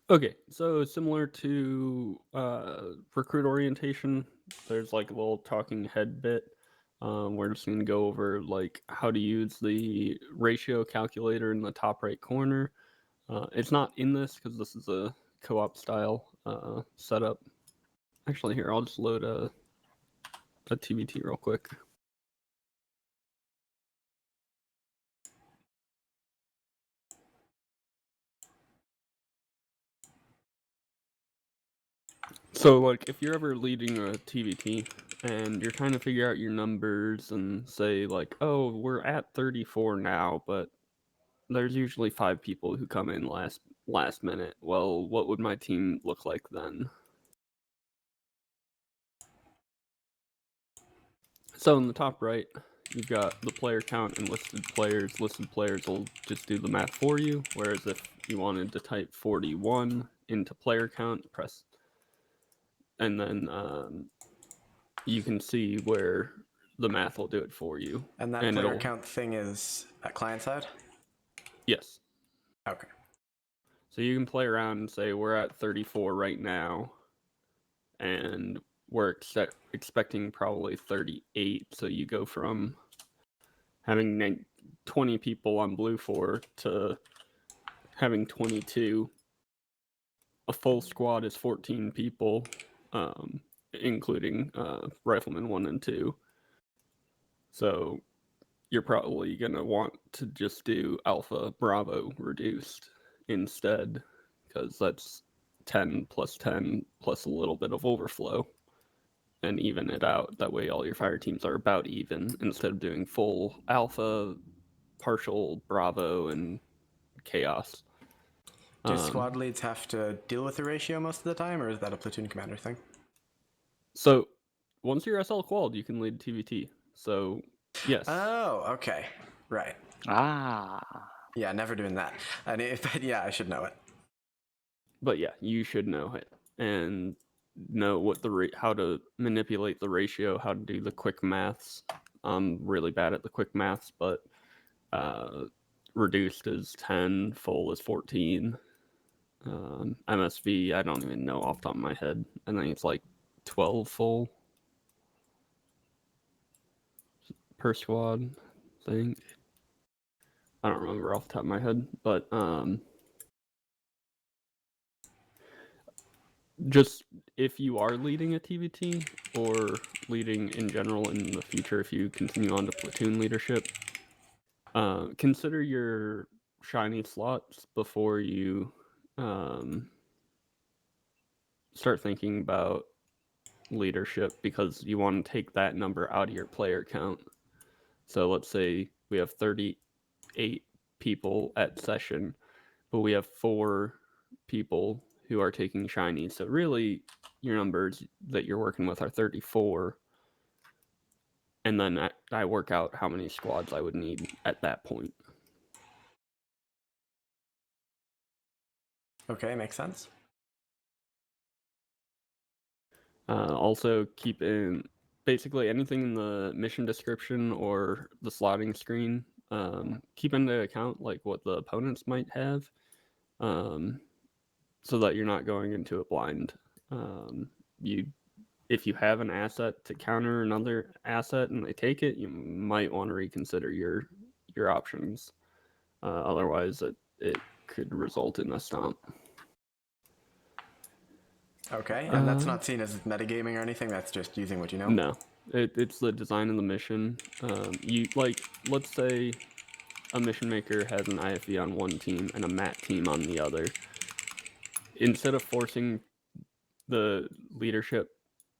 Okay, so similar to recruit orientation, there's like a little talking head bit. We're just gonna go over like how to use the ratio calculator in the top right corner. It's not in this because this is a co-op style setup. Actually, here I'll just load a TBT real quick. So, like, if you're ever leading a TBT and you're trying to figure out your numbers and say, like, oh, we're at 34 now, but there's usually 5 people who come in last minute. Well, what would my team look like then? So in the top right, you've got the player count and listed players. Listed players will just do the math for you, whereas if you wanted to type 41 into player count, press, and then you can see where the math will do it for you. And that player count thing is at client side? Yes. Okay. So you can play around and say, we're at 34 right now, and we're expecting probably 38. So you go from having 20 people on blue 4 to having 22. A full squad is 14 people, including Rifleman 1 and 2. So you're probably going to want to just do Alpha Bravo reduced instead, because that's 10 plus 10 plus a little bit of overflow, and even it out. That way all your fire teams are about even, instead of doing full Alpha, partial Bravo, and Chaos. Do squad leads have to deal with the ratio most of the time, or is that a platoon commander thing? So once you're SL qualified, you can lead TVT. So yes. Oh, okay. Right. Yeah, never doing that. Yeah, I should know it. But yeah, you should know it and know what how to manipulate the ratio, how to do the quick maths. I'm really bad at the quick maths, but reduced is 10, full is 14. MSV, I don't even know off the top of my head. I think it's like 12 full per squad, I think. I don't remember off the top of my head, but just if you are leading a TVT or leading in general in the future, if you continue on to platoon leadership, consider your shiny slots before you start thinking about leadership, because you want to take that number out of your player count. So let's say we have 38 people at session, but we have 4 people who are taking shiny. So really, your numbers that you're working with are 34. And then I work out how many squads I would need at that point. Okay, makes sense. Also, keep in basically anything in the mission description or the slotting screen. Keep into account like what the opponents might have, so that you're not going into it blind. If you have an asset to counter another asset and they take it, you might want to reconsider your options. Otherwise, it could result in a stomp. Okay, and that's not seen as metagaming or anything. That's just using what you know. No, it's the design of the mission. You like, let's say a mission maker has an IFV on one team and a MAT team on the other. Instead of forcing the leadership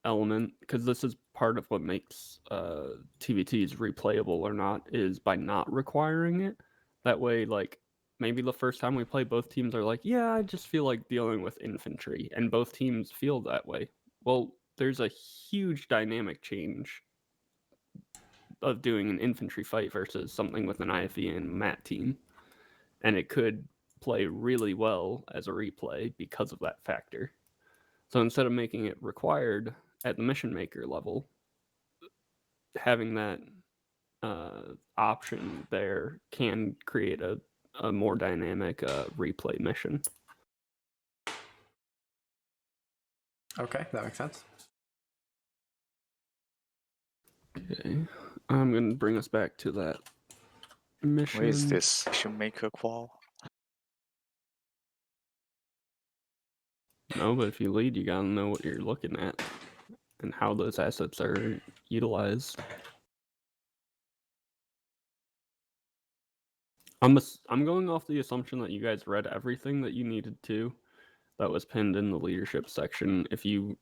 element, because this is part of what makes TVTs replayable or not, is by not requiring it. That way, like, maybe the first time we play, both teams are like, yeah, I just feel like dealing with infantry, and both teams feel that way. Well, there's a huge dynamic change of doing an infantry fight versus something with an IFV and MAT team, and it could play really well as a replay because of that factor. So instead of making it required at the mission maker level, having that option there can create a more dynamic replay mission. Okay, that makes sense. Okay, I'm gonna bring us back to that mission. Where is this mission maker qual? No, but if you lead, you gotta know what you're looking at and how those assets are utilized. I'm going off the assumption that you guys read everything that you needed to that was pinned in the leadership section. If you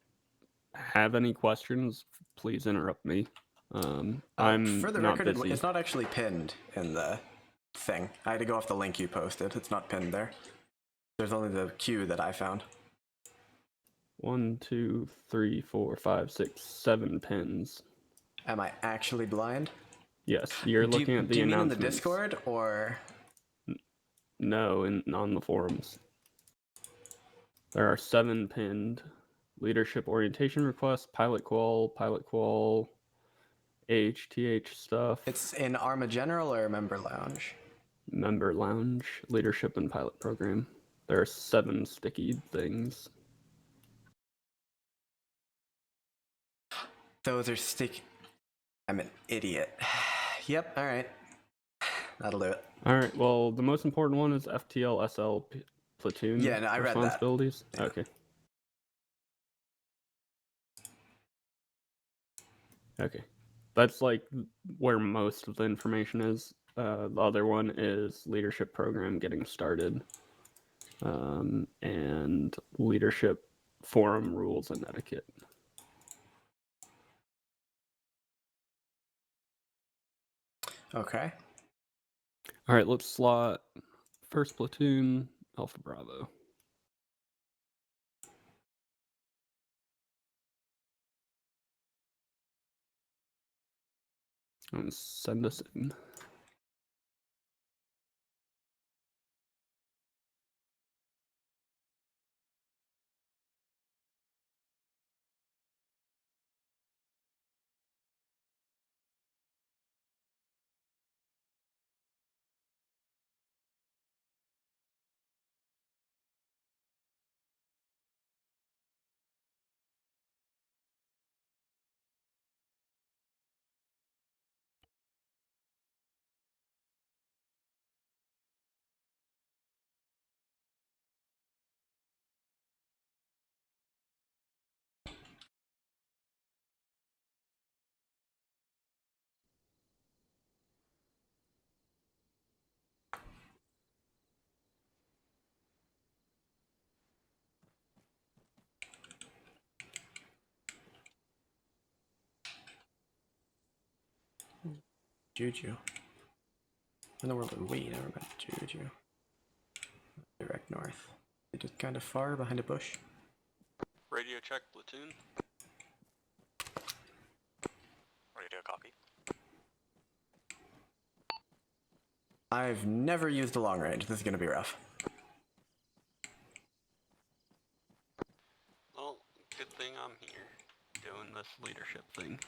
have any questions, please interrupt me. I'm for the not record, busy. it's not actually pinned in the thing. I had to go off the link you posted. It's not pinned there. There's only the queue that I found. 1, 2, 3, 4, 5, 6, 7 pins. Am I actually blind? Yes, you're looking at the announcements. Do you mean in the Discord or? No, on the forums. There are 7 pinned. Leadership orientation requests, pilot qual, AHTH stuff. It's in Arma General or Member Lounge? Member Lounge, leadership and pilot program. There are 7 sticky things. Those are sticky. I'm an idiot. Yep, alright. That'll do it. Alright, well, the most important one is FTL SL platoon I read responsibilities. That. Yeah. Okay. Okay. That's like where most of the information is. The other one is leadership program getting started. And leadership forum rules and etiquette. Okay. All right, let's slot first platoon, Alpha Bravo. And send us in. Juju. In the world of we never met Juju. Direct north. They just kind of far behind a bush. Radio check, platoon. Radio copy. I've never used a long range. This is going to be rough. Well, good thing I'm here doing this leadership thing.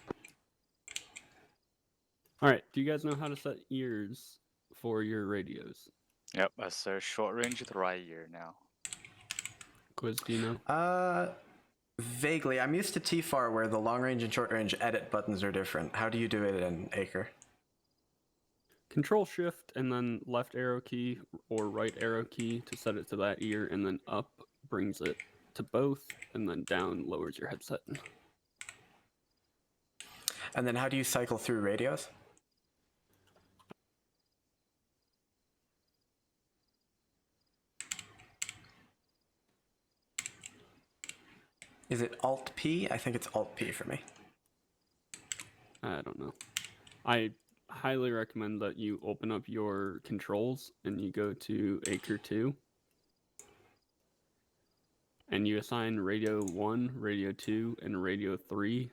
Alright, do you guys know how to set ears for your radios? Yep, that's a short range with the right ear now. Quiz, do you know? Vaguely. I'm used to TFAR where the long range and short range edit buttons are different. How do you do it in Acre? Control Shift and then left arrow key or right arrow key to set it to that ear, and then up brings it to both, and then down lowers your headset. And then how do you cycle through radios? Is it Alt-P? I think it's Alt-P for me. I don't know. I highly recommend that you open up your controls and you go to Acre 2. And you assign Radio 1, Radio 2, and Radio 3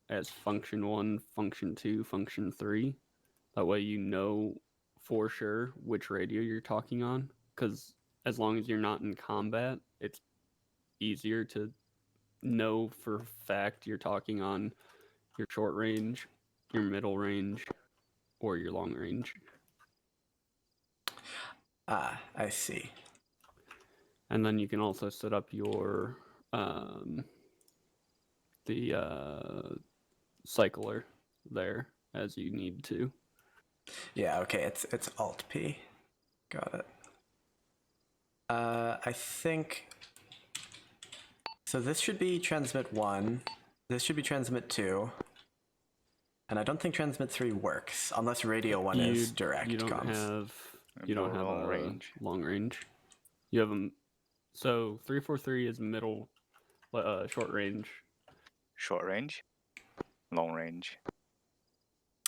as Function 1, Function 2, Function 3. That way you know for sure which radio you're talking on. Because as long as you're not in combat, it's easier to know for a fact you're talking on your short range, your middle range, or your long range. Ah, I see. And then you can also set up your the cycler there as you need to. Yeah, okay, it's Alt P. Got it. I think so. This should be transmit 1. This should be transmit 2. And I don't think transmit 3 works unless radio 1 is direct You don't comms. have you No don't have long a range. long range. You have so 343 is middle, short range. Short range, long range.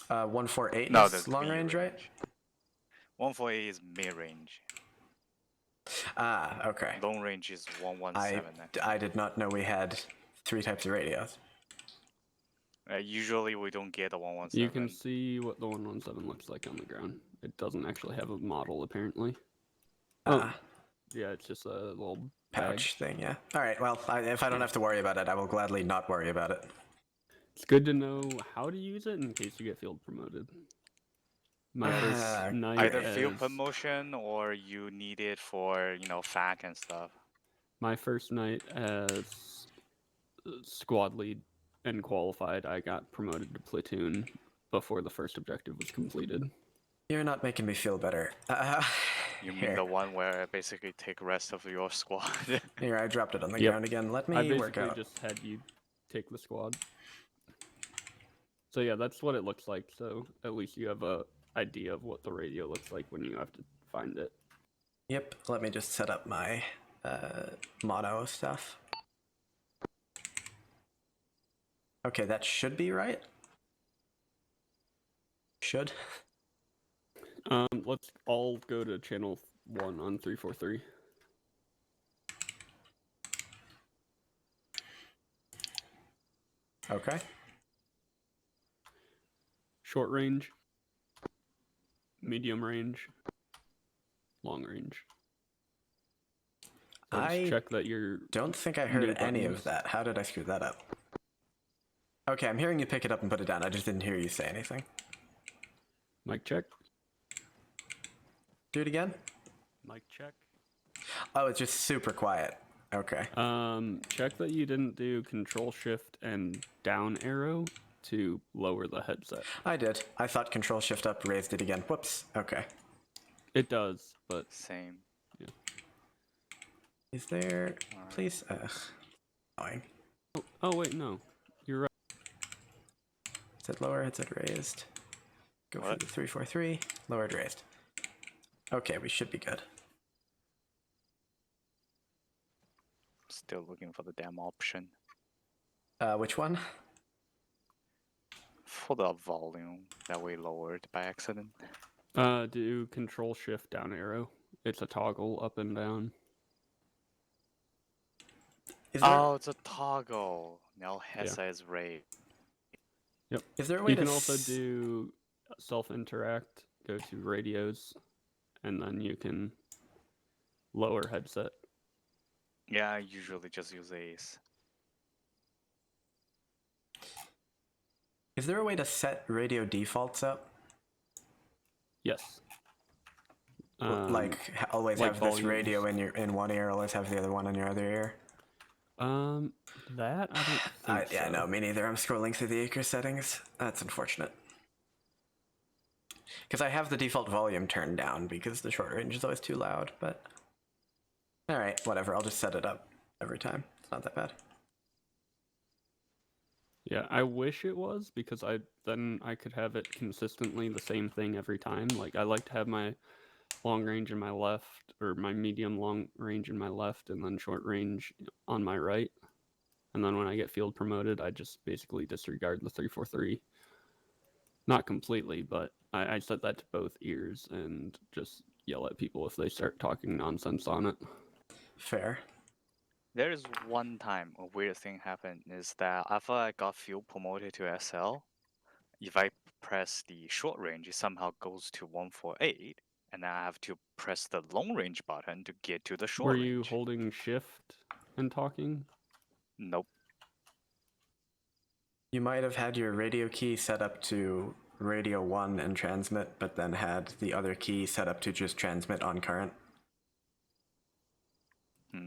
148 No, is that's long range, right? 148 is mid range. Ah, okay. Long range is 117. I did not know we had 3 types of radios. Usually we don't get a 117. You can see what the 117 looks like on the ground. It doesn't actually have a model, apparently. Oh, yeah, it's just a little Pouch thing, yeah. All right, well, if I don't have to worry about it, I will gladly not worry about it. It's good to know how to use it in case you get field promoted. My first night Either field promotion or you need it for, FAC and stuff. My first night as squad lead and qualified, I got promoted to platoon before the first objective was completed. You're not making me feel better. You mean the one where I basically take rest of your squad? Here, I dropped it on the Yep. ground again. Let me I work basically out. just had you take the squad. So yeah, that's what it looks like. So at least you have a idea of what the radio looks like when you have to find it. Yep, let me just set up my mono stuff. Okay, that should be right. Should. Let's all go to channel 1 on 343. Okay. Short range, medium range, long range. So I check that you're. Don't think I heard new any buttons. of that. How did I screw that up? Okay, I'm hearing you pick it up and put it down. I just didn't hear you say anything. Mic check. Do it again. Mic check. Oh, it's just super quiet. Okay. Check that you didn't do Control Shift and down arrow to lower the headset. I did. I thought Control Shift up raised it again. Whoops. Okay. It does, but Same. yeah. Is there... Please... Annoying. Oh wait, no. You're right. Headset lower, headset raised. Go for What? the 343. Lowered, raised. Okay, we should be good. Still looking for the damn option. Which one? For the volume that we lowered by accident. Do Control Shift down arrow. It's a toggle up and down. Is there, Oh, it's a toggle. Now headset is raised. Yep. is there a way You to... can also do self-interact, go to radios, and then you can lower headset. Yeah, I usually just use Ace. Is there a way to set radio defaults up? Yes. Like always like have this volumes. radio in one ear, always have the other one in your other ear. That I don't think Yeah, so. no, me neither. I'm scrolling through the acre settings. That's unfortunate. Because I have the default volume turned down because the short range is always too loud, but... Alright, whatever, I'll just set it up every time. It's not that bad. Yeah, I wish it was, because then I could have it consistently the same thing every time. Like, I like to have my long range in my left, or my medium long range in my left, and then short range on my right. And then when I get field promoted, I just basically disregard the 343. Not completely, but I set that to both ears and just yell at people if they start talking nonsense on it. Fair. There is one time a weird thing happened is that after I got field promoted to SL, if I press the short range, it somehow goes to 148, and then I have to press the long range button to get to the short Were range. you holding shift and talking? Nope. You might have had your radio key set up to radio 1 and transmit, but then had the other key set up to just transmit on current.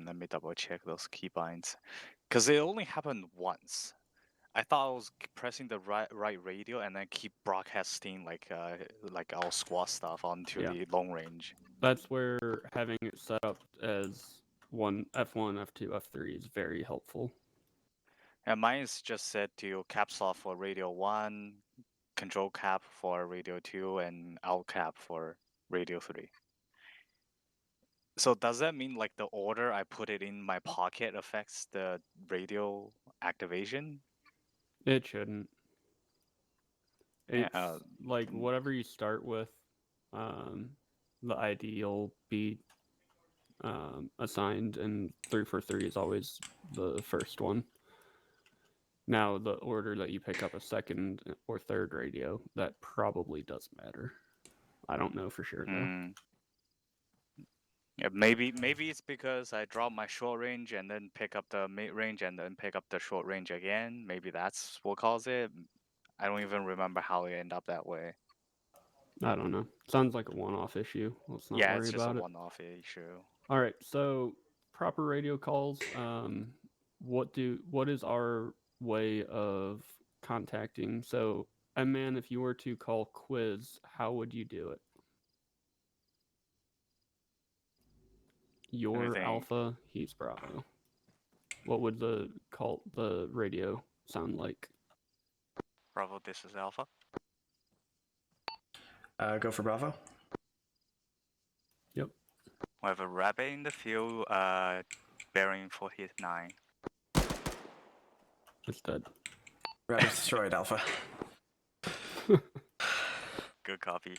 Let me double check those keybinds. Because it only happened once. I thought I was pressing the right radio and then keep broadcasting like our squad stuff onto Yeah. the long range. That's where having it set up as F1, F2, F3 is very helpful. And mine is just set to caps off for radio 1, control cap for radio 2, and out cap for radio 3. So does that mean like the order I put it in my pocket affects the radio activation? It shouldn't. It's Yeah, like whatever you start with, the ID will be assigned, and 343 is always the first one. Now, the order that you pick up a second or third radio, that probably does matter. I don't know for sure though. Yeah, maybe it's because I drop my short range and then pick up the mid range and then pick up the short range again. Maybe that's what caused it. I don't even remember how it ended up that way. I don't know. Sounds like a one-off issue. Let's not Yeah, worry it's just about a it. one-off issue. All right. So proper radio calls. What is our way of contacting? So, man, if you were to call quiz, how would you do it? You're think. Alpha, he's Bravo. What would the radio sound like? Bravo, this is Alpha. Go for Bravo. Yep. We have a rabbit in the field, bearing 49. It's dead. Rabbit destroyed, Alpha. Good copy.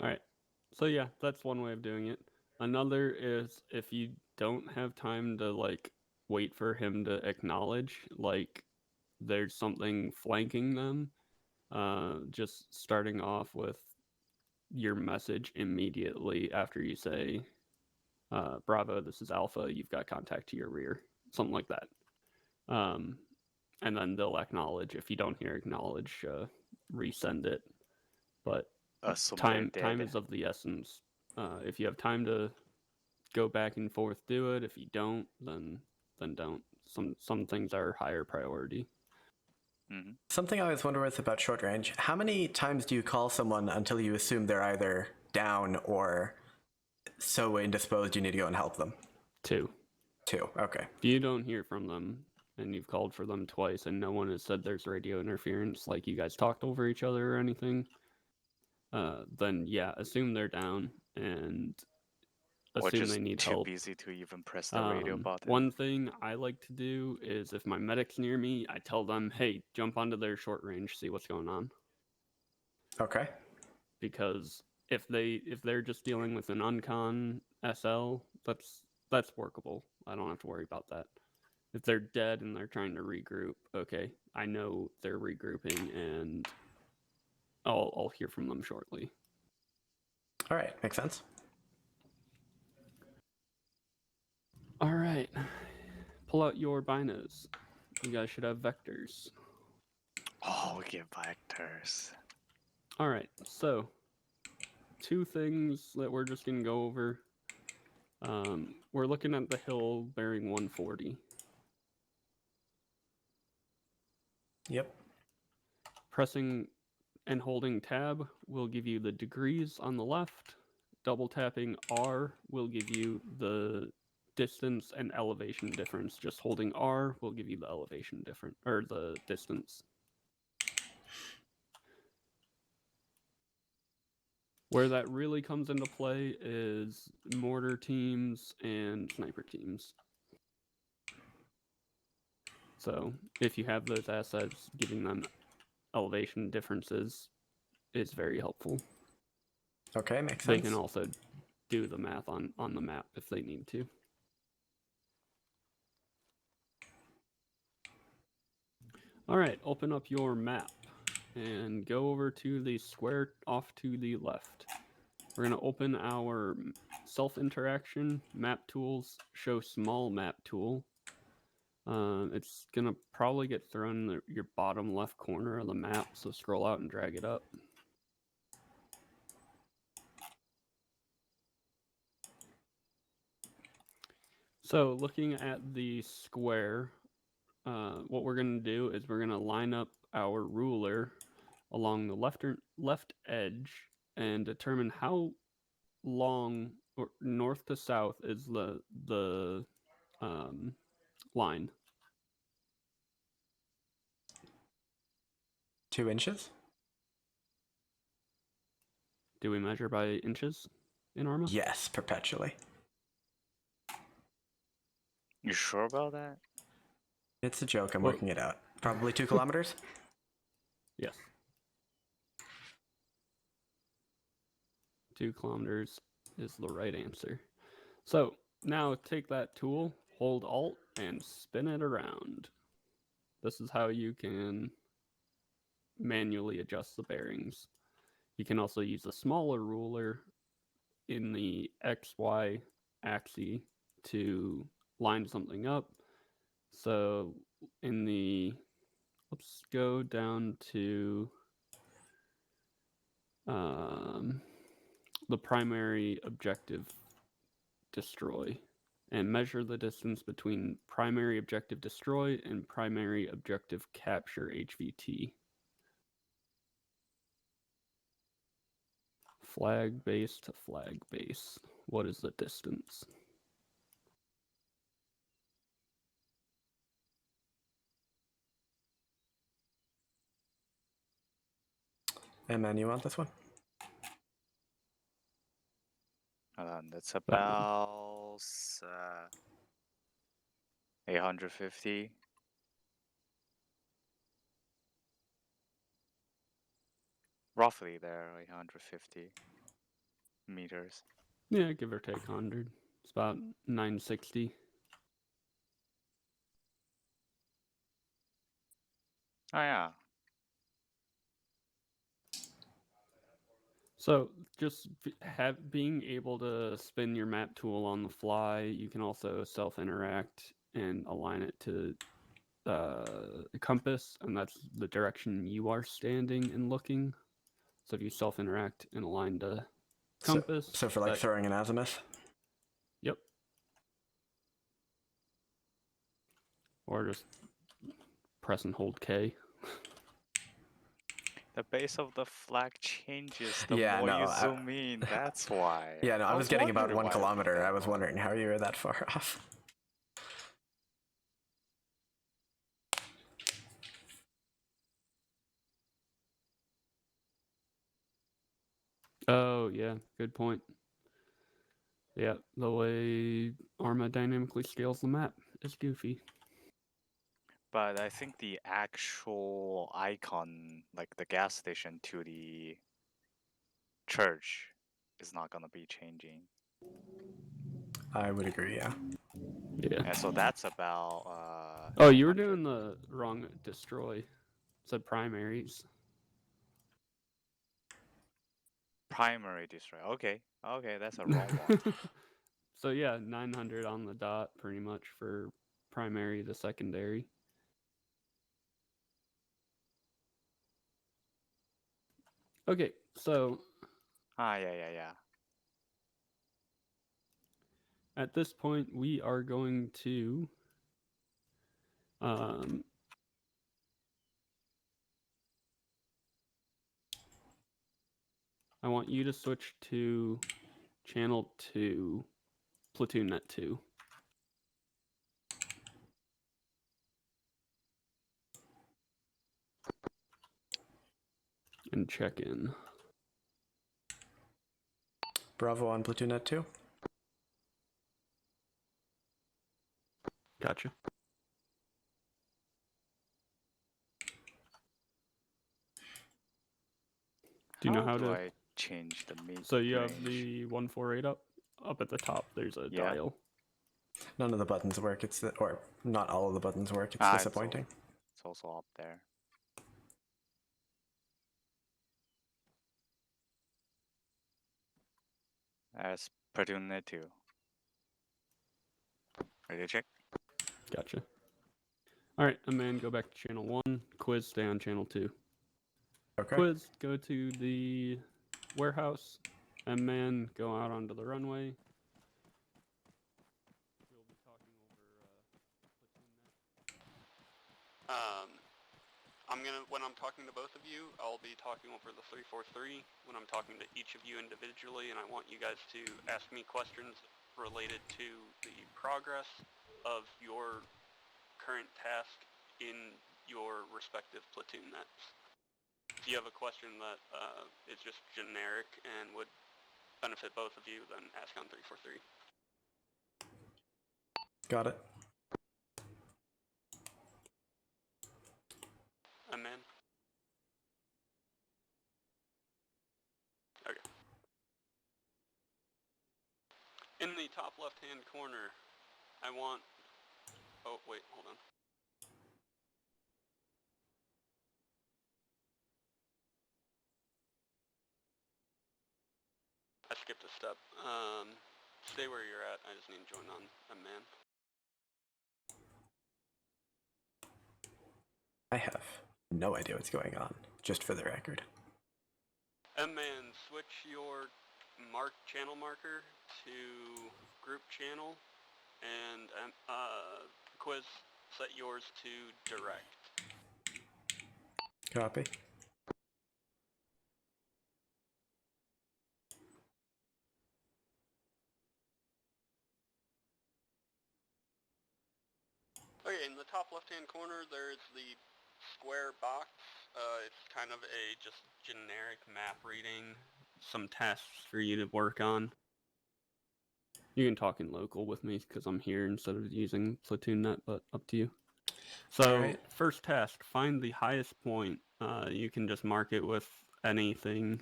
All right. So yeah, that's one way of doing it. Another is if you don't have time to like wait for him to acknowledge, like there's something flanking them, just starting off with your message immediately after you say, Bravo, this is Alpha, you've got contact to your rear. Something like that. And then they'll acknowledge. If you don't hear acknowledge, resend it. But time is of the essence. If you have time to go back and forth, do it. If you don't, then don't. Some things are higher priority. Mm-hmm. Something I always wonder with about short range, how many times do you call someone until you assume they're either down or so indisposed you need to go and help them? 2. Okay. If you don't hear from them and you've called for them twice and no one has said there's radio interference, like you guys talked over each other or anything, then yeah, assume they're down and assume they need help. Too busy to even press the radio button. One thing I like to do is if my medic's near me, I tell them, hey, jump onto their short range, see what's going on. Okay. Because if they're just dealing with an uncon SL, that's workable. I don't have to worry about that. If they're dead and they're trying to regroup, okay, I know they're regrouping and I'll hear from them shortly. All right, makes sense. All right, pull out your binos. You guys should have vectors. Oh, we get vectors. All right, so 2 things that we're just gonna go over. We're looking at the hill bearing 140. Yep. Pressing and holding tab will give you the degrees on the left. Double tapping R will give you the distance and elevation difference. Just holding R will give you the elevation difference, or the distance. Where that really comes into play is mortar teams and sniper teams. So if you have those assets, giving them elevation differences is very helpful. Okay, makes sense. They can also do the math on the map if they need to. All right, open up your map and go over to the square off to the left. We're going to open our self-interaction, map tools, show small map tool. It's going to probably get thrown in your bottom left corner of the map, so scroll out and drag it up. So looking at the square, what we're going to do is we're going to line up our ruler along the left edge and determine how long or north to south is the line. 2 inches? Do we measure by inches in Arma? Yes, perpetually. You sure about that? It's a joke. I'm Well- working it out. Probably 2 kilometers? Yes. 2 kilometers is the right answer. So now take that tool, hold Alt, and spin it around. This is how you can manually adjust the bearings. You can also use a smaller ruler in the XY axis to line something up. So in the, let's go down to the primary objective destroy and measure the distance between primary objective destroy and primary objective capture HVT. Flag base to flag base. What is the distance? And man, you want this one? That's about 850. Roughly there, 850 meters. Yeah, give or take 100. It's about 960. Oh yeah. So just being able to spin your map tool on the fly, you can also self-interact and align it to the compass, and that's the direction you are standing and looking. So if you self-interact and align to compass. So for like throwing an azimuth? Yep. Or just press and hold K. The base of the flag changes the Yeah, more no, you zoom in. That's why. Yeah, no, I was getting about wondering 1 why it did kilometer. that I was wrong. wondering how you were that far off. Oh, yeah, good point. Yeah, the way Arma dynamically scales the map is goofy. But I think the actual icon, like the gas station to the church, is not gonna be changing. I would agree, yeah. Yeah. And so that's about Oh, you were 800. doing the wrong destroy. It said primaries. Primary destroy. Okay, that's a wrong one. So yeah, 900 on the dot pretty much for primary to secondary. Okay, so Yeah. at this point we are going to I want you to switch to channel 2, platoon net 2. And check in. Bravo on platoon net 2. Gotcha. Do you know how do to? I change the mid? So you have the 148 up at the top. There's a dial. None of the buttons work. Or not all of the buttons work. It's disappointing. It's also up there. As platoon net 2. Ready to check? Gotcha. All right, a man, go back to channel 1. Quiz, stay on channel 2. Okay. Quiz, go to the warehouse. And man, go out onto the runway. We'll be talking over platoon net. When I'm talking to both of you, I'll be talking over the 343 when I'm talking to each of you individually, and I want you guys to ask me questions related to the progress of your current task in your respective platoon nets. If you have a question that is just generic and would benefit both of you, then ask on 343. Got it. Man. Okay. In the top left-hand corner, I want... Oh, wait, hold on. I skipped a step. Stay where you're at. I just need to join on man. I have no idea what's going on, just for the record. Man, switch your channel marker to group channel, and quiz, set yours to direct. Copy. Okay, in the top left-hand corner, there's the square box. It's kind of a just generic map reading, some tasks for you to work on. You can talk in local with me because I'm here instead of using platoon net, but up to you. So, right. First task, find the highest point. You can just mark it with anything.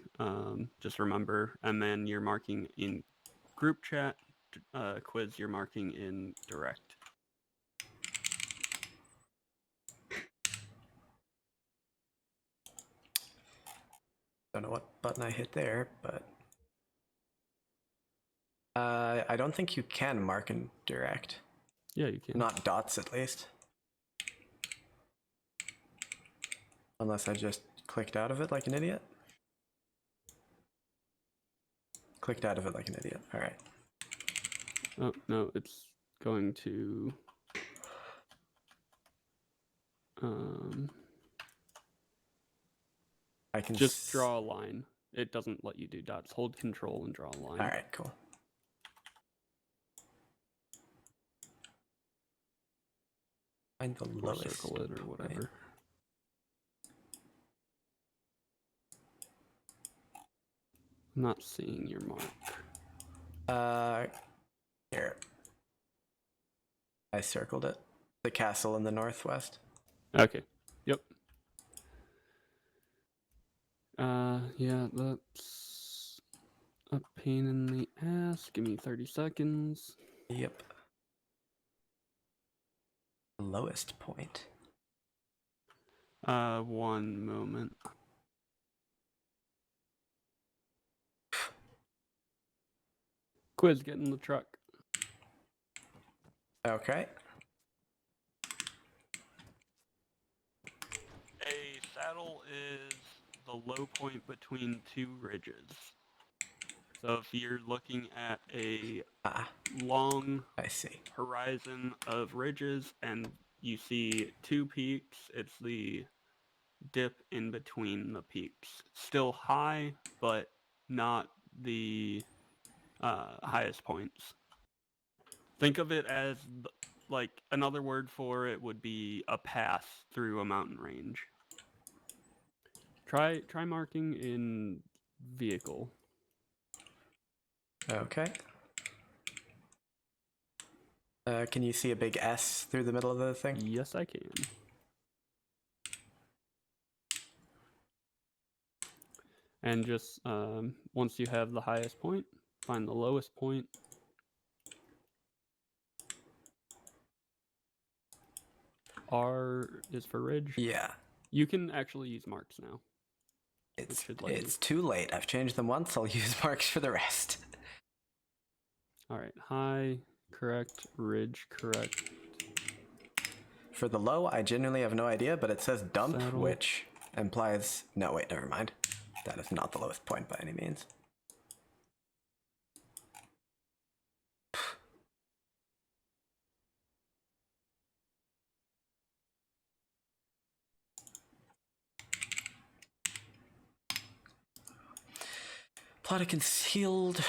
Just remember, and then you're marking in group chat, quiz, you're marking in direct. Don't know what button I hit there, but... I don't think you can mark in direct. Yeah, you can. Not dots, at least. Unless I just clicked out of it like an idiot. Clicked out of it like an idiot. Alright. Oh, no, it's going to... I can just draw a line. It doesn't let you do dots. Hold control and draw a line. Alright, cool. Find the Or lowest circle it or whatever. point. I'm not seeing your mark. Here. I circled it. The castle in the northwest. Okay. Yep. Yeah, that's a pain in the ass. Give me 30 seconds. Yep. Lowest point. One moment. Quiz, get in the truck. Okay. A saddle is the low point between two ridges. So if you're looking at a long I see. horizon of ridges and you see two peaks, it's the dip in between the peaks. Still high, but not the highest points. Think of it as, like, another word for it would be a pass through a mountain range. Try marking in vehicle. Okay. Can you see a big S through the middle of the thing? Yes, I can. And just, once you have the highest point, find the lowest point. R is for ridge. Yeah. You can actually use marks now. It's too late. I've changed them once. I'll use marks for the rest. All right. High, correct. Ridge, correct. For the low, I genuinely have no idea, but it says dump, Saddle. which implies... No, wait, never mind. That is not the lowest point by any means. Plot a concealed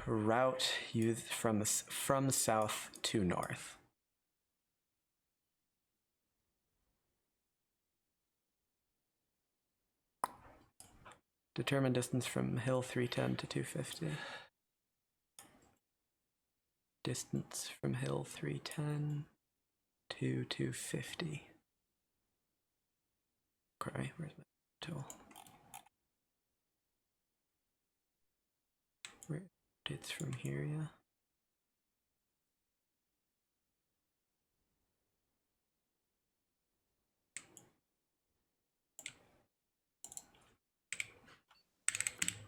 route used from south to north. Determine distance from hill 310 to 250. Distance from hill 310 to 250. Okay, where's my tool? Where it's from here, yeah.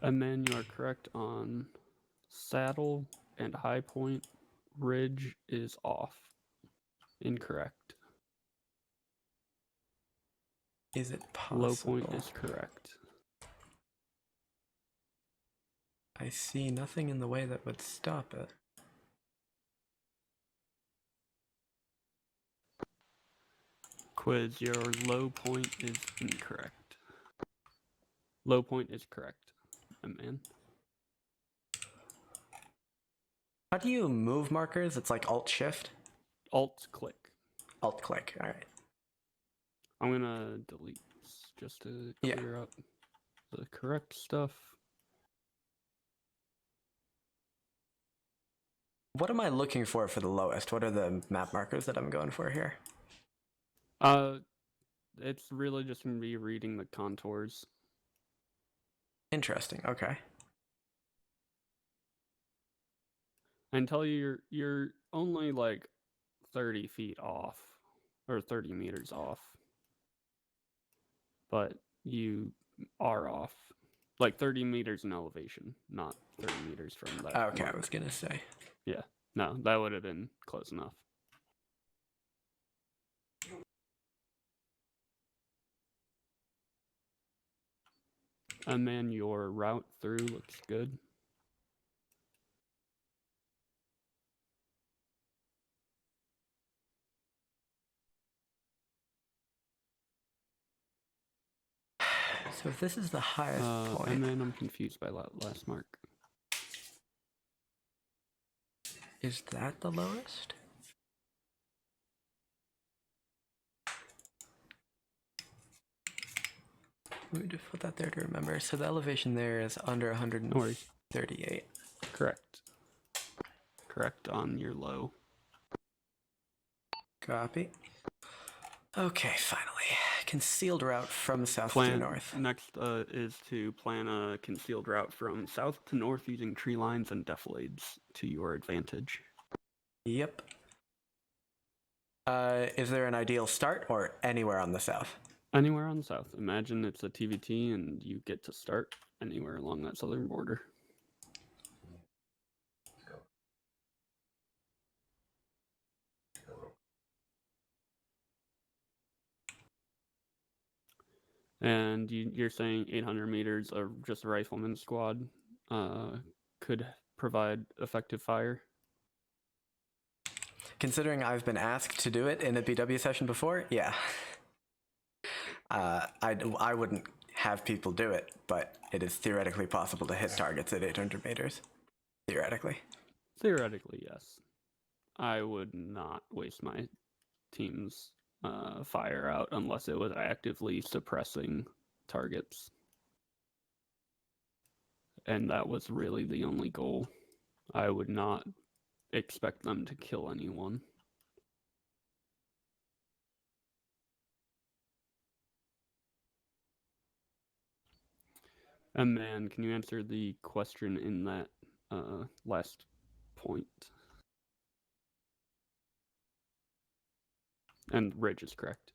And then you are correct on saddle and high point. Ridge is off. Incorrect. Is it possible? Low point is correct. I see nothing in the way that would stop it. Quiz, your low point is incorrect. Low point is correct, man. How do you move markers? It's like Alt-Shift? Alt-click. Alt-click, alright. I'm gonna delete this just to clear up the correct stuff. What am I looking for the lowest? What are the map markers that I'm going for here? It's really just gonna be reading the contours. Interesting, okay. And tell you you're only like 30 feet off, or 30 meters off. But you are off. Like 30 meters in elevation, not 30 meters from that. Okay, mark. I was gonna say. Yeah, no, that would have been close enough. And then your route through looks good. So if this is the highest point... And then I'm confused by that last mark. Is that the lowest? Let me just put that there to remember. So the elevation there is under 138. Correct. Correct on your low. Copy. Okay, finally. Concealed route from south to north. Next is to plan a concealed route from south to north using tree lines and defilades to your advantage. Yep. Is there an ideal start or anywhere on the south? Anywhere on the south. Imagine it's a TVT and you get to start anywhere along that southern border. And you're saying 800 meters of just a rifleman squad could provide effective fire? Considering I've been asked to do it in a BW session before, yeah. I wouldn't have people do it, but it is theoretically possible to hit targets at 800 meters. Theoretically. Theoretically, yes. I would not waste my team's fire out unless it was actively suppressing targets. And that was really the only goal. I would not expect them to kill anyone. And man, can you answer the question in that last point? And Ridge is correct.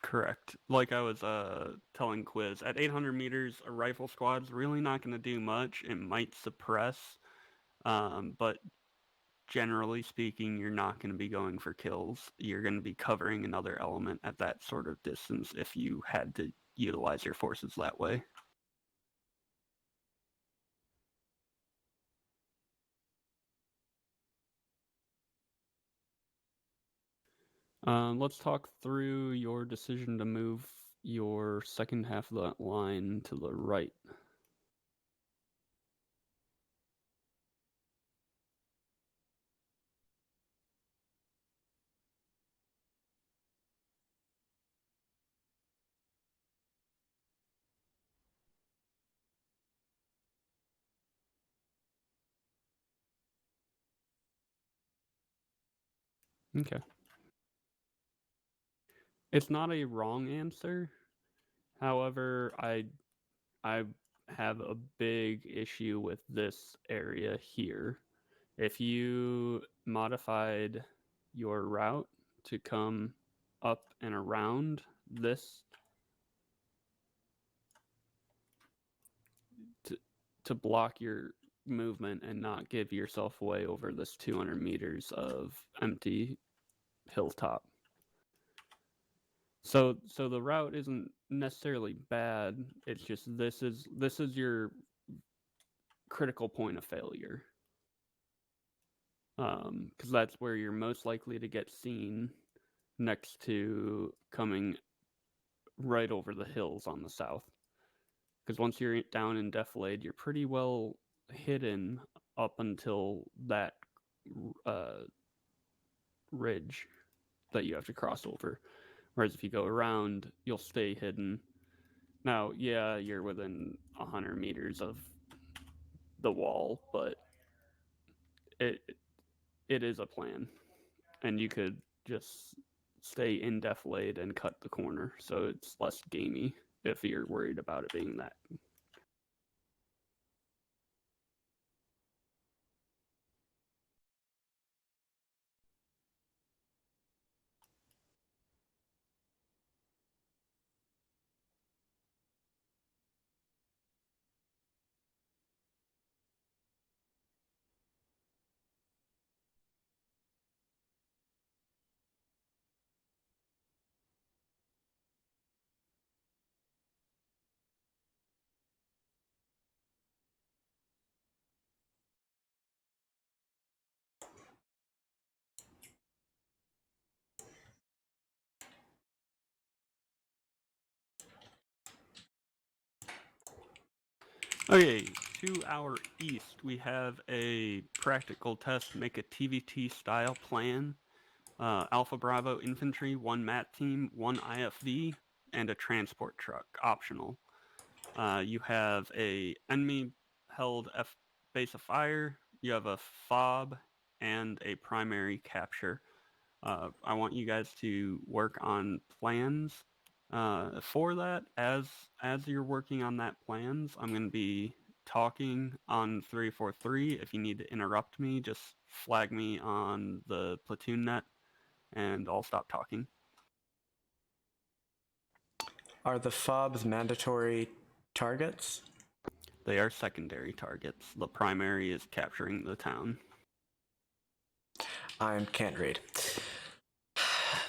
Correct. Like I was telling Quiz, at 800 meters, a rifle squad's really not going to do much. It might suppress, but generally speaking, you're not going to be going for kills. You're going to be covering another element at that sort of distance if you had to utilize your forces that way. Let's talk through your decision to move your second half of that line to the right. Okay. It's not a wrong answer. However, I have a big issue with this area here. If you modified your route to come up and around this to block your movement and not give yourself away over this 200 meters of empty hilltop. So the route isn't necessarily bad. It's just this is your critical point of failure. Because that's where you're most likely to get seen, next to coming right over the hills on the south. Because once you're down in Defilade, you're pretty well hidden up until that ridge that you have to cross over. Whereas if you go around, you'll stay hidden. Now, yeah, you're within 100 meters of the wall, but it is a plan, and you could just stay in Defilade and cut the corner, so it's less gamey if you're worried about it being that. Okay, to our east, we have a practical test, make a TVT style plan. Alpha Bravo Infantry, 1 MAT team, 1 IFV, and a transport truck, optional. You have a enemy held base of fire, you have a FOB, and a primary capture. I want you guys to work on plans for that. As you're working on that plans, I'm going to be talking on 343. If you need to interrupt me, just flag me on the platoon net, and I'll stop talking. Are the FOBs mandatory targets? They are secondary targets. The primary is capturing the town. I can't read.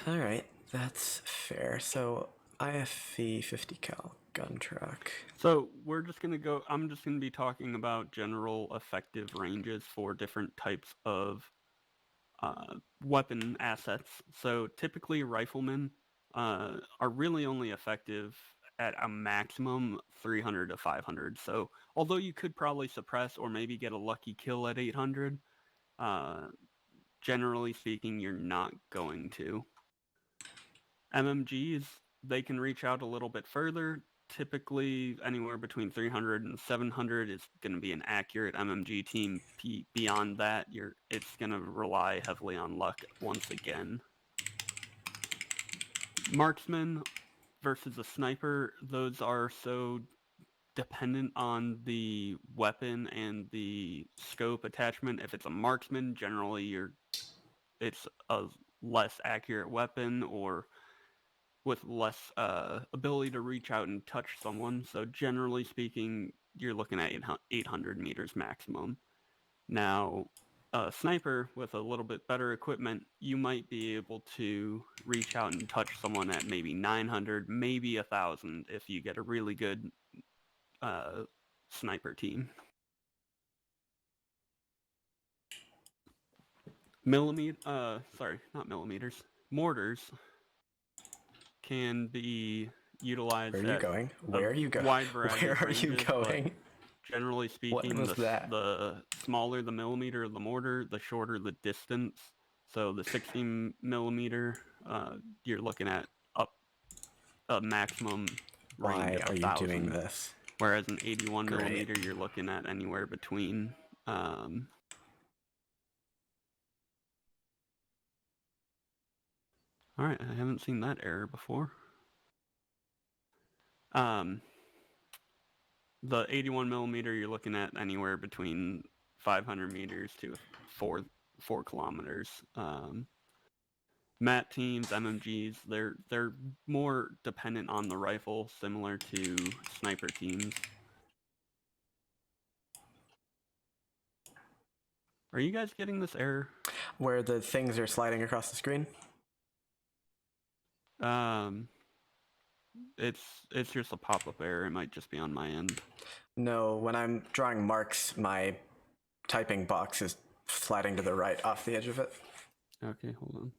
All right, that's fair. So IFV 50 cal gun truck. So we're just going to go, I'm just going to be talking about general effective ranges for different types of weapon assets. So typically riflemen are really only effective at a maximum 300 to 500. So although you could probably suppress or maybe get a lucky kill at 800, generally speaking, you're not going to. MMGs, they can reach out a little bit further. Typically, anywhere between 300 and 700 is going to be an accurate MMG team. Beyond that, it's going to rely heavily on luck once again. Marksman versus a sniper, those are so dependent on the weapon and the scope attachment. If it's a marksman, generally it's a less accurate weapon or with less ability to reach out and touch someone. So generally speaking, you're looking at 800 meters maximum. Now, a sniper with a little bit better equipment, you might be able to reach out and touch someone at maybe 900, maybe 1,000 if you get a really good sniper team. Not millimeters. mortars can be utilized Where are you at going? a Where are you going? wide variety Where of are you ranges, but going? generally speaking, was that? the smaller the millimeter of the mortar, the shorter the distance. So the 16 millimeter, you're looking at up a maximum range Why of are you 1,000. doing this? Whereas an 81 Great. millimeter, you're looking at anywhere between. All right, I haven't seen that error before. The 81 millimeter, you're looking at anywhere between 500 meters to 4 kilometers. MAT teams, MMGs, they're more dependent on the rifle, similar to sniper teams. Are you guys getting this error? Where the things are sliding across the screen? It's just a pop-up error. It might just be on my end. No, when I'm drawing marks, my typing box is sliding to the right off the edge of it. Okay, hold on.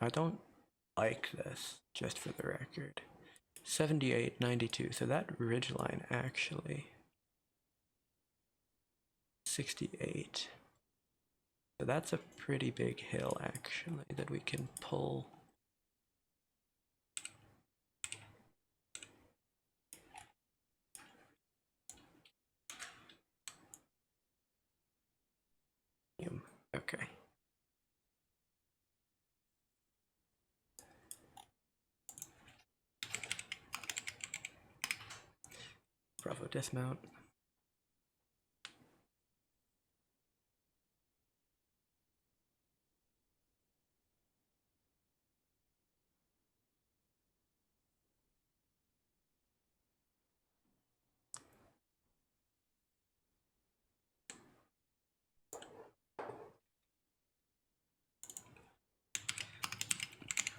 I don't like this, just for the record. 78, 92, so that ridgeline actually. 68. So that's a pretty big hill actually that we can pull. Okay. Bravo dismount.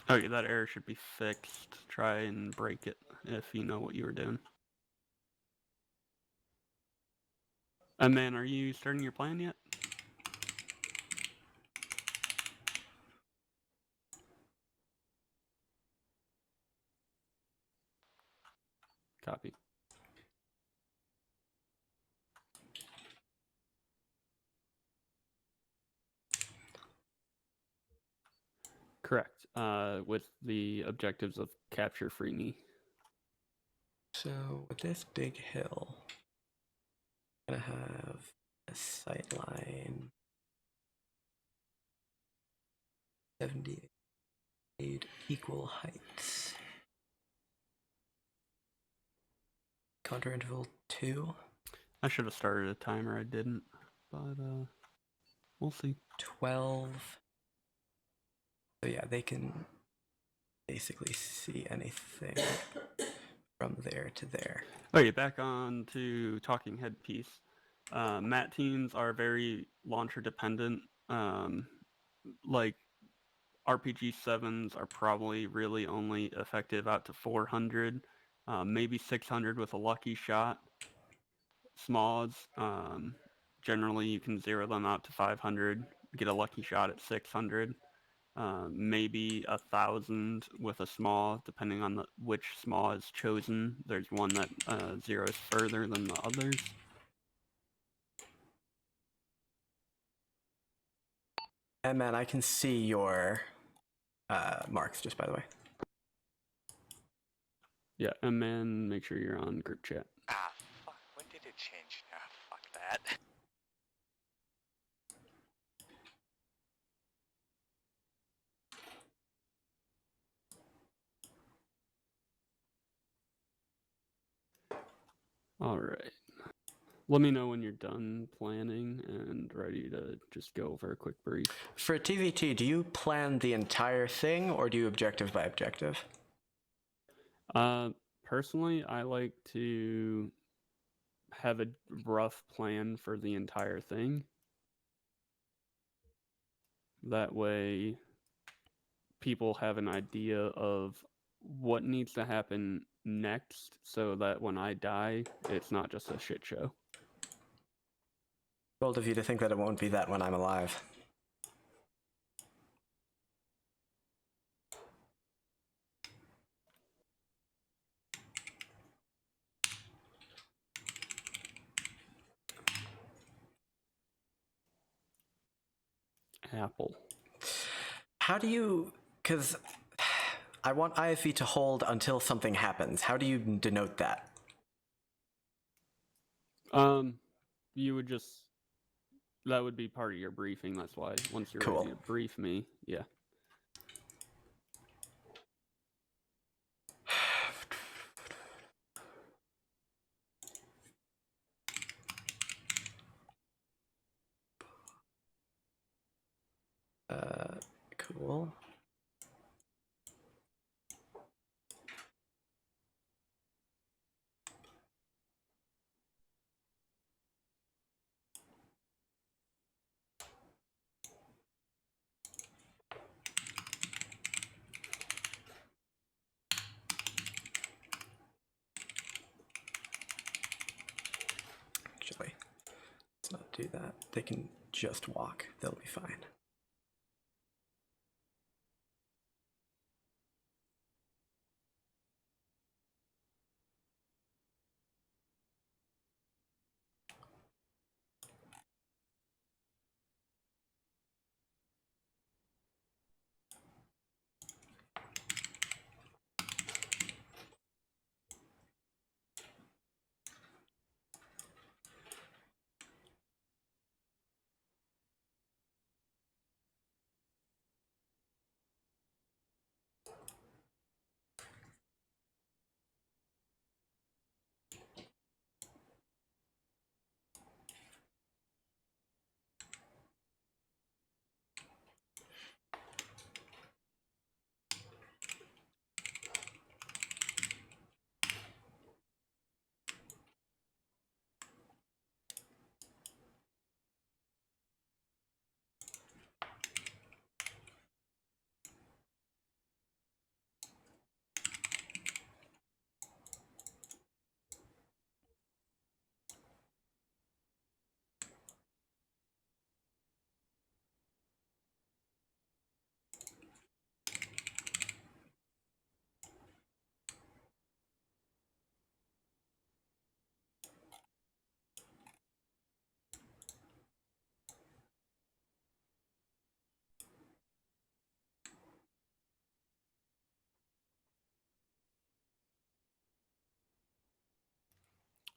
Okay, that error should be fixed. Try and break it if you know what you were doing. And man, are you starting your plan yet? Copy. Correct. With the objectives of capture free knee. So with this big hill, I'm gonna have a sight line 78 equal heights. Counter interval 2. I should have started a timer. I didn't, but we'll see. 12. So yeah, they can basically see anything from there to there. Okay, back on to talking head piece. MAT teams are very launcher dependent. Like RPG 7s are probably really only effective out to 400, maybe 600 with a lucky shot. Smalls, generally you can zero them out to 500, get a lucky shot at 600. Maybe 1,000 with a small, depending on which small is chosen. There's one that zeroes further than the others. And man, I can see your marks, just by the way. Yeah, and then make sure you're on group chat. Ah, fuck. When did it change? Ah, fuck that. All right. Let me know when you're done planning and ready to just go over a quick brief. For TVT, do you plan the entire thing or do you objective by objective? Personally, I like to have a rough plan for the entire thing. That way, people have an idea of what needs to happen next so that when I die, it's not just a shit show. Bold of you to think that it won't be that when I'm alive. Apple. How do you... Because I want IFV to hold until something happens. How do you denote that? You would just... That would be part of your briefing, that's why. Once you're Cool. ready to brief me, yeah. Cool. Actually, let's not do that. They can just walk. They'll be fine.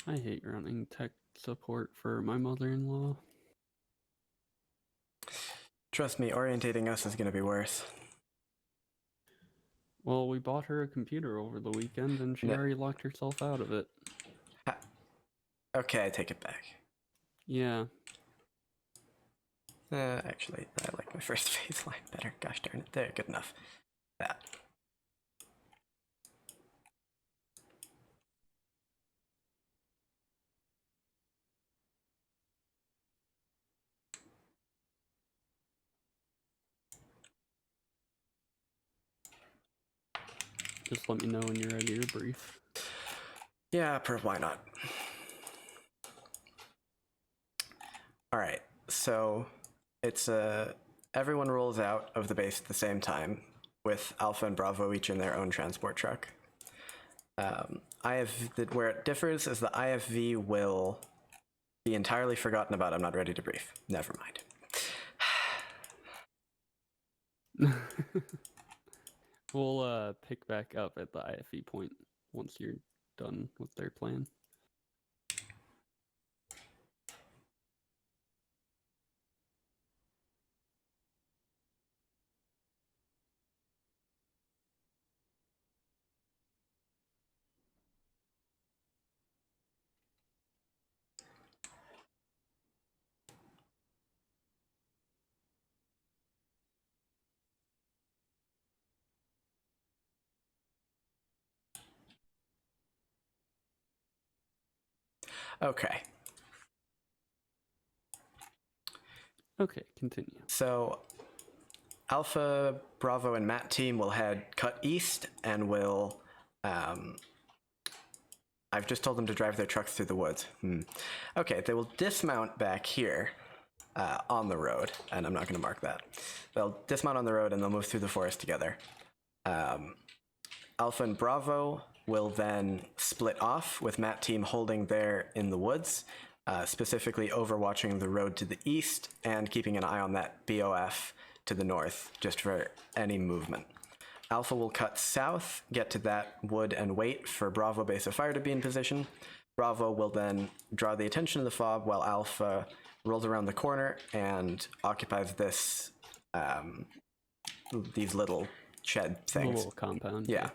I hate running tech support for my mother-in-law. Trust me, orientating us is going to be worse. Well, we bought her a computer over the weekend, and she No. already locked herself out of it. Okay, I take it back. Yeah. Actually, I like my first phase line better. Gosh darn it. There, good enough. That. Just let me know when you're ready to brief. Yeah, why not? Alright, so it's everyone rolls out of the base at the same time, with Alpha and Bravo each in their own transport truck. Where it differs is the IFV will be entirely forgotten about. I'm not ready to brief. Never mind. We'll pick back up at the IFE point once you're done with their plan. Okay. Okay, continue. So Alpha, Bravo, and Matt team will cut east and will. I've just told them to drive their trucks through the woods. Okay, they will dismount back here on the road, and I'm not going to mark that. They'll dismount on the road and they'll move through the forest together. Alpha and Bravo will then split off, with Matt team holding there in the woods, specifically overwatching the road to the east and keeping an eye on that BOF to the north, just for any movement. Alpha will cut south, get to that wood, and wait for Bravo base of fire to be in position. Bravo will then draw the attention of the fob while Alpha rolls around the corner and occupies this, these little shed things. Little compound. Yeah.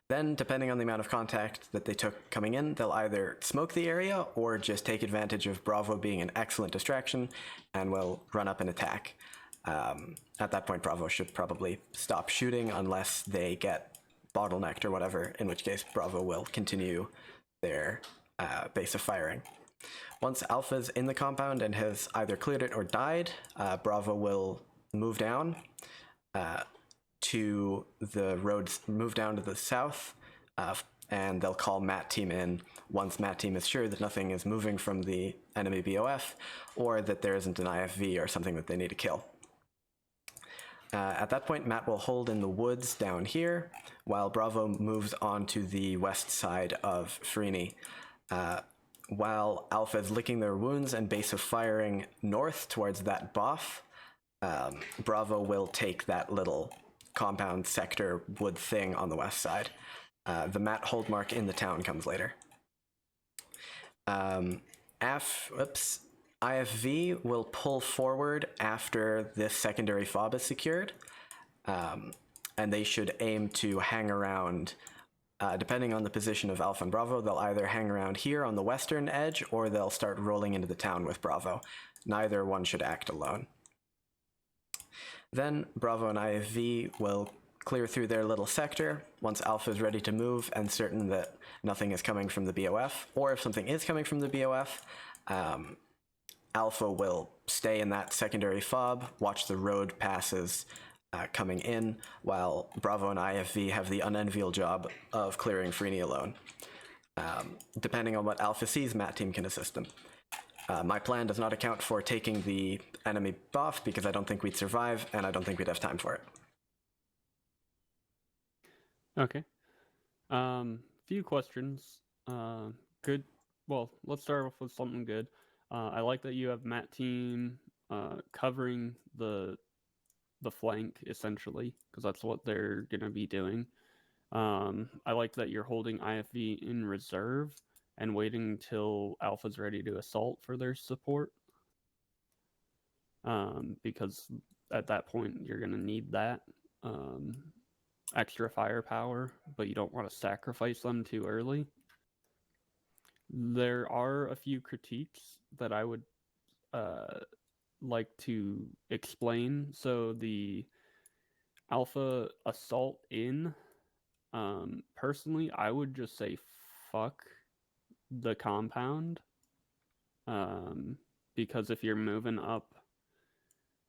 Then, depending on the amount of contact that they took coming in, they'll either smoke the area or just take advantage of Bravo being an excellent distraction and will run up and attack. At that point, Bravo should probably stop shooting unless they get bottlenecked or whatever, in which case Bravo will continue their base of firing. Once Alpha's in the compound and has either cleared it or died, Bravo will move down to the roads, move down to the south, and they'll call Matt team in once Matt team is sure that nothing is moving from the enemy BOF or that there isn't an IFV or something that they need to kill. At that point, Matt will hold in the woods down here, while Bravo moves on to the west side of Freeney. While Alpha is licking their wounds and base of firing north towards that BOF, Bravo will take that little compound sector wood thing on the west side. The Matt hold mark in the town comes later. IFV will pull forward after this secondary fob is secured, and they should aim to hang around, depending on the position of Alpha and Bravo, they'll either hang around here on the western edge or they'll start rolling into the town with Bravo. Neither one should act alone. Then Bravo and IFV will clear through their little sector once Alpha is ready to move and certain that nothing is coming from the BOF, or if something is coming from the BOF, Alpha will stay in that secondary fob, watch the road passes coming in, while Bravo and IFV have the unenviable job of clearing Freeney alone. Depending on what Alpha sees, Matt team can assist them. My plan does not account for taking the enemy BOF because I don't think we'd survive, and I don't think we'd have time for it. Okay. Few questions. Good. Well, let's start off with something good. I like that you have Matt team covering the flank, essentially, because that's what they're going to be doing. I like that you're holding IFV in reserve and waiting until Alpha's ready to assault for their support. Because at that point, you're going to need that extra firepower, but you don't want to sacrifice them too early. There are a few critiques that I would like to explain. So the Alpha assault in, personally, I would just say fuck the compound, because if you're moving up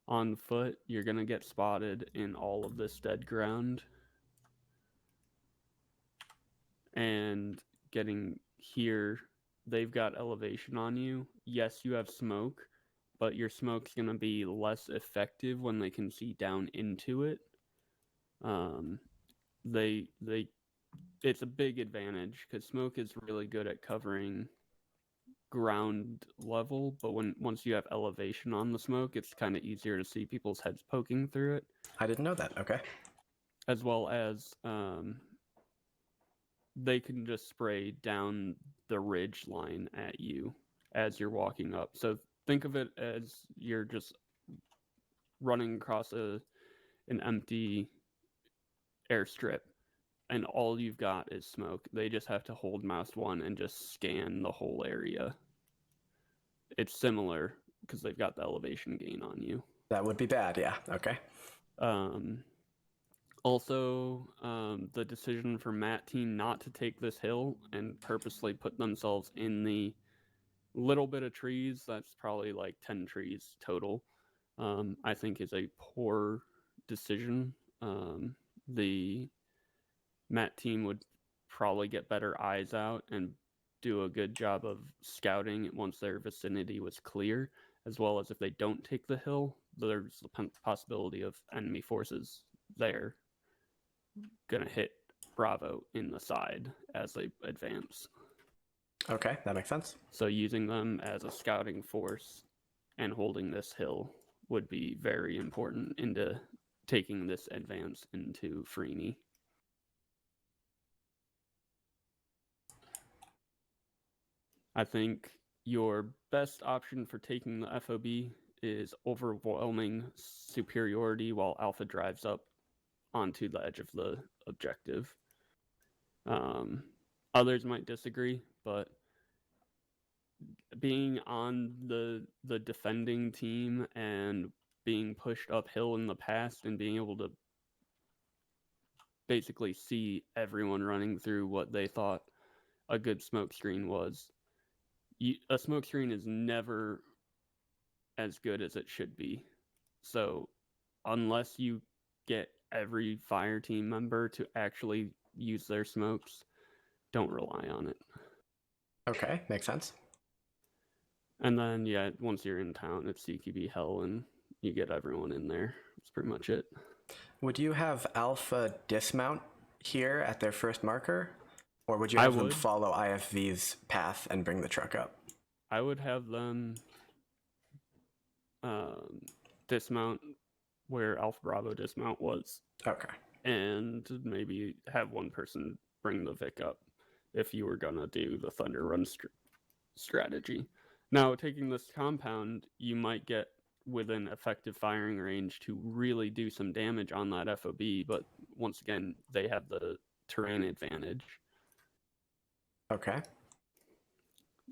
on foot, you're gonna get spotted in all of this dead ground, and getting here, they've got elevation on you. Yes, you have smoke, but your smoke's gonna be less effective when they can see down into it. It's a big advantage because smoke is really good at covering ground level, but once you have elevation on the smoke, it's kind of easier to see people's heads poking through it. I didn't know that. Okay. As well as they can just spray down the ridge line at you as you're walking up. So think of it as you're just running across an empty airstrip, and all you've got is smoke. They just have to hold mouse 1 and just scan the whole area. It's similar because they've got the elevation gain on you. That would be bad, yeah. Okay. Also, the decision for Matt team not to take this hill and purposely put themselves in the little bit of trees, that's probably like 10 trees total, I think is a poor decision. The Matt team would probably get better eyes out and do a good job of scouting once their vicinity was clear, as well as if they don't take the hill, there's the possibility of enemy forces there gonna hit Bravo in the side as they advance. Okay, that makes sense. So using them as a scouting force and holding this hill would be very important into taking this advance into Freeney. I think your best option for taking the FOB is overwhelming superiority while Alpha drives up onto the edge of the objective. Others might disagree, but being on the defending team and being pushed uphill in the past and being able to basically see everyone running through what they thought a good smoke screen was. A smoke screen is never as good as it should be. So unless you get every fire team member to actually use their smokes, don't rely on it. Okay, makes sense. And then, yeah, once you're in town, it's CQB hell and you get everyone in there. That's pretty much it. Would you have Alpha dismount here at their first marker? Or would you have them follow IFV's path and bring the truck up? I would have them dismount where Alpha Bravo dismount was. Okay. And maybe have one person bring the Vic up if you were going to do the Thunder Run strategy. Now, taking this compound, you might get within effective firing range to really do some damage on that FOB, but once again, they have the terrain advantage. Okay.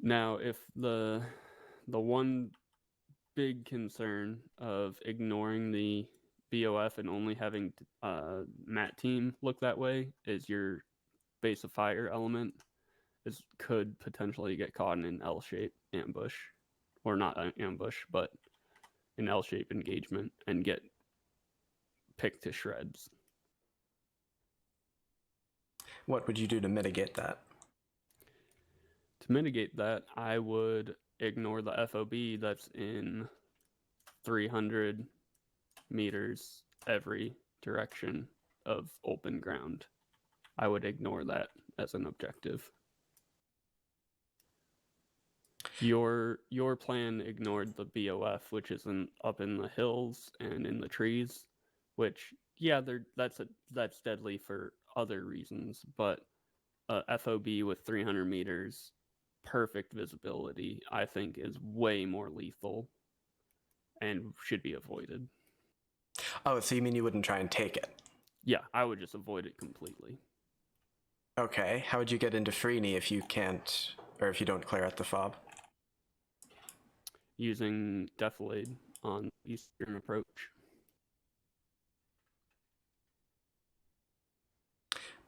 Now, if the one big concern of ignoring the BOF and only having Matt team look that way is your base of fire element could potentially get caught in an L-shape ambush, or not an ambush, but an L-shape engagement and get picked to shreds. What would you do to mitigate that? To mitigate that, I would ignore the FOB that's in 300 meters every direction of open ground. I would ignore that as an objective. Your plan ignored the BOF, which is up in the hills and in the trees, which that's deadly for other reasons, but FOB with 300 meters, perfect visibility, I think is way more lethal and should be avoided. Oh, so you mean you wouldn't try and take it? Yeah, I would just avoid it completely. Okay, how would you get into Freeney if you can't, or if you don't clear out the fob? Using Defilade on Eastern approach.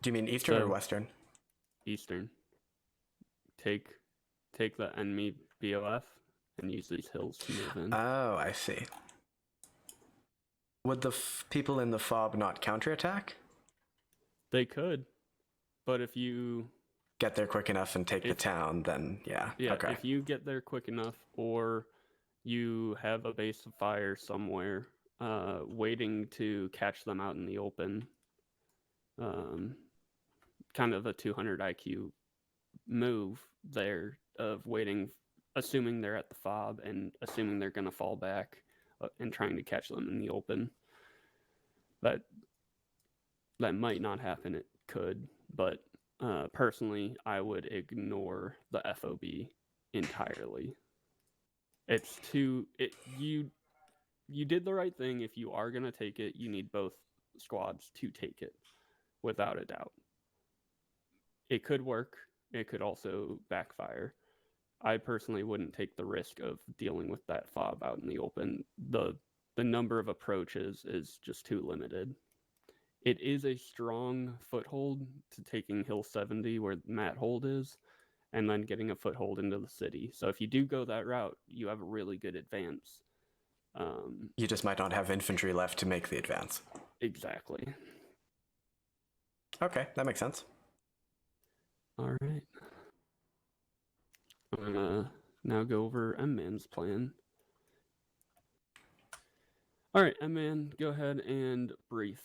Do you mean Eastern or Western? Eastern. Take the enemy BOF and use these hills to move in. Oh, I see. Would the people in the fob not counterattack? They could, but if you get there quick enough and take the town, then yeah. Okay. If you get there quick enough, or you have a base of fire somewhere waiting to catch them out in the open, kind of a 200 IQ move there of waiting, assuming they're at the fob and assuming they're going to fall back and trying to catch them in the open. That might not happen. It could, but personally, I would ignore the FOB entirely. It's you did the right thing. If you are going to take it, you need both squads to take it, without a doubt. It could work. It could also backfire. I personally wouldn't take the risk of dealing with that fob out in the open. The number of approaches is just too limited. It is a strong foothold to taking Hill 70 where Matt Hold is, and then getting a foothold into the city. So if you do go that route, you have a really good advance. You just might not have infantry left to make the advance. Exactly. Okay, that makes sense. All right. I'm gonna now go over M-Man's plan. All right, M-Man, go ahead and brief.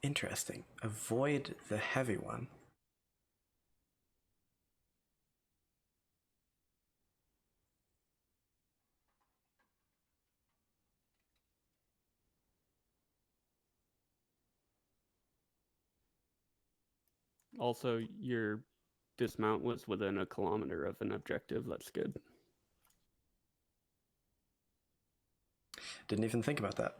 Interesting. Avoid the heavy one. Also, your dismount was within 1 kilometer of an objective. That's good. Didn't even think about that.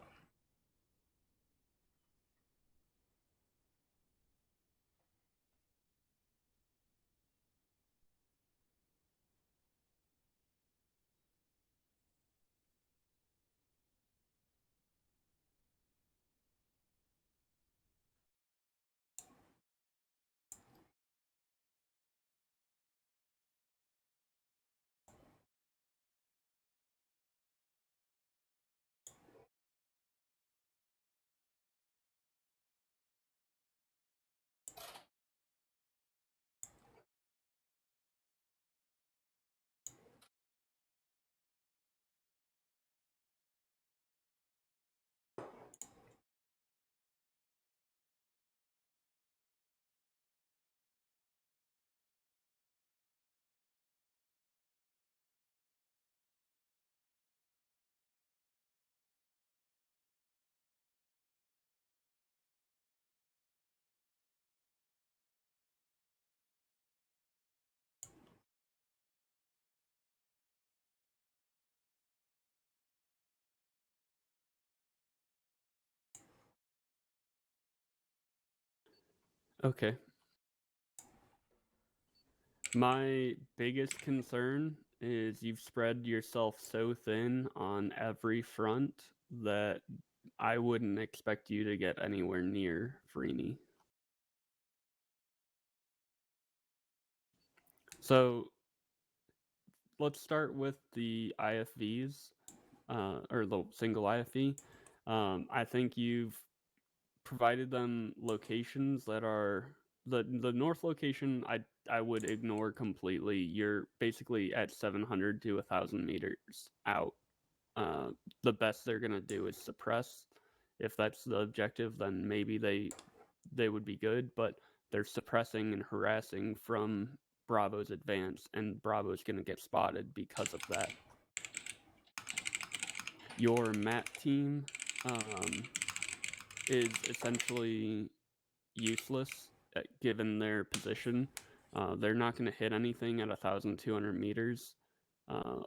Okay. My biggest concern is you've spread yourself so thin on every front that I wouldn't expect you to get anywhere near Freeney. So let's start with the IFVs, or the single IFV. I think you've provided them locations that are the north location. I would ignore completely. You're basically at 700 to 1,000 meters out. The best they're gonna do is suppress. If that's the objective, then maybe they would be good, but they're suppressing and harassing from Bravo's advance, and Bravo's gonna get spotted because of that. Your MAT team is essentially useless given their position. They're not going to hit anything at 1,200 meters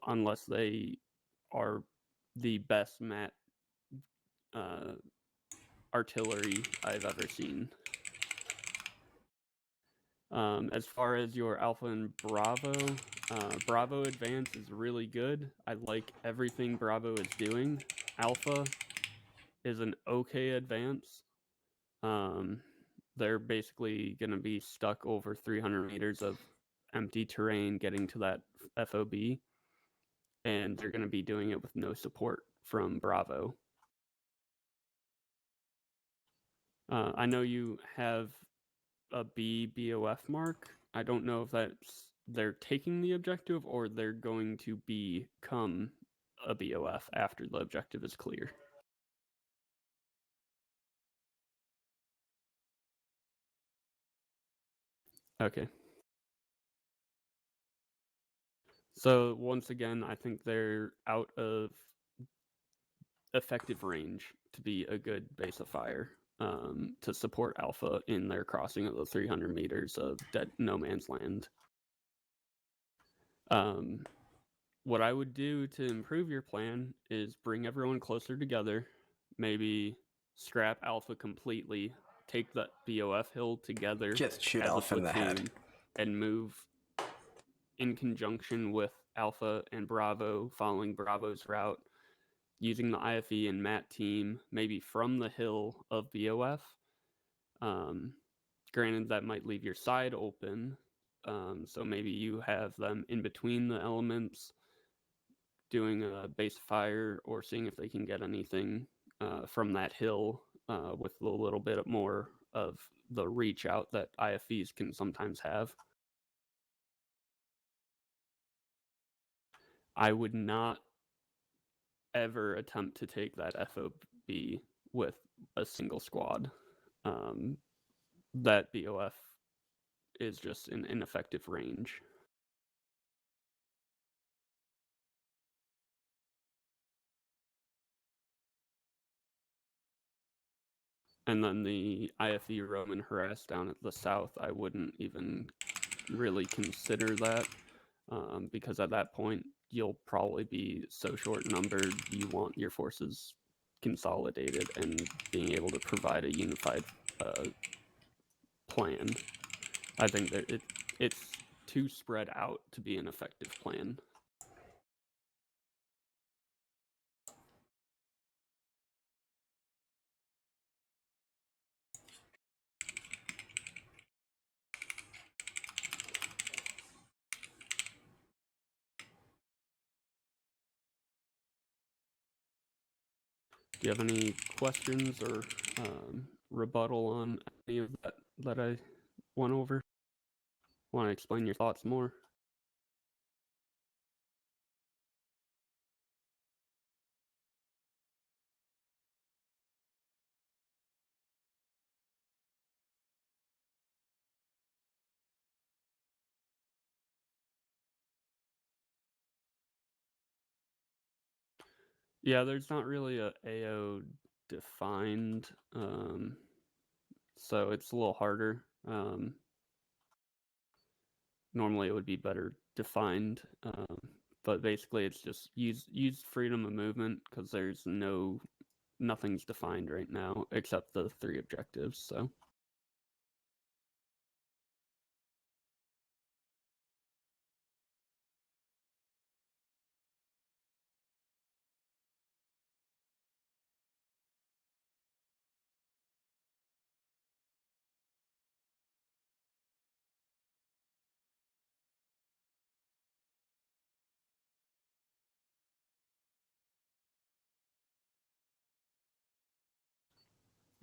unless they are the best MAT artillery I've ever seen. As far as your Alpha and Bravo, Bravo advance is really good. I like everything Bravo is doing. Alpha is an okay advance. They're basically going to be stuck over 300 meters of empty terrain getting to that FOB, and they're going to be doing it with no support from Bravo. I know you have a BOF mark. I don't know if they're taking the objective or they're going to become a BOF after the objective is clear. Okay. So once again, I think they're out of effective range to be a good base of fire to support Alpha in their crossing of the 300 meters of dead no man's land. What I would do to improve your plan is bring everyone closer together, maybe scrap Alpha completely, take the BOF hill together, Just shoot as Alpha a in the platoon, head. and move in conjunction with Alpha and Bravo, following Bravo's route, using the IFE and MAT team, maybe from the hill of BOF. Granted, that might leave your side open, so maybe you have them in between the elements, doing a base fire or seeing if they can get anything from that hill with a little bit more of the reach out that IFVs can sometimes have. I would not ever attempt to take that FOB with a single squad. That BOF is just an ineffective range. And then the IFE roam and harass down at the south, I wouldn't even really consider that, because at that point, you'll probably be so short-numbered, you want your forces consolidated and being able to provide a unified plan. I think that it's too spread out to be an effective plan. Do you have any questions or rebuttal on any of that I went over? Want to explain your thoughts more? Yeah, there's not really a AO defined, so it's a little harder. Normally it would be better defined, but basically it's just use freedom of movement because there's nothing's defined right now except the 3 objectives. So.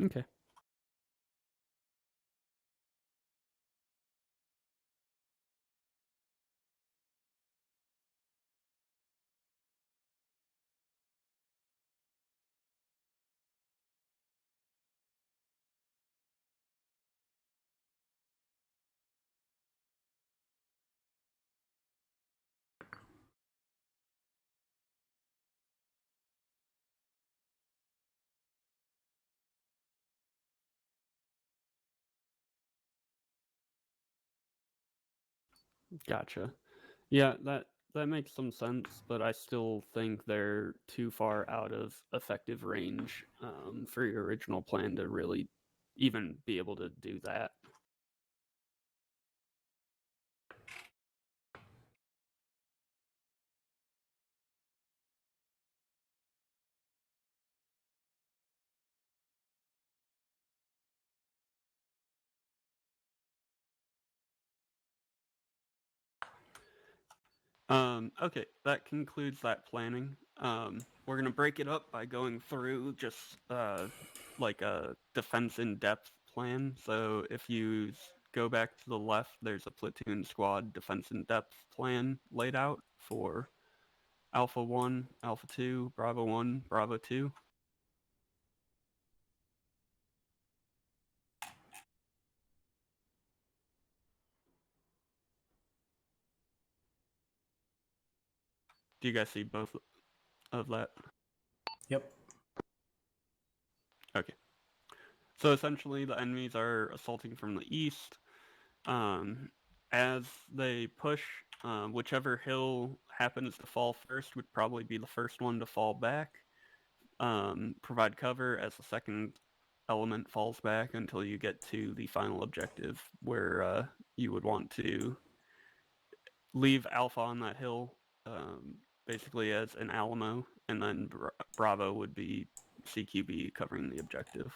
Okay. Gotcha. Yeah, that makes some sense, but I still think they're too far out of effective range for your original plan to really even be able to do that. Okay, that concludes that planning. We're gonna break it up by going through just like a defense in depth plan. So if you go back to the left, there's a platoon squad defense in depth plan laid out for Alpha 1, Alpha 2, Bravo 1, Bravo 2. Do you guys see both of that? Yep. Okay. So essentially, the enemies are assaulting from the east. As they push, whichever hill happens to fall first would probably be the first one to fall back. Provide cover as the second element falls back until you get to the final objective, where you would want to leave Alpha on that hill, basically as an Alamo, and then Bravo would be CQB covering the objective.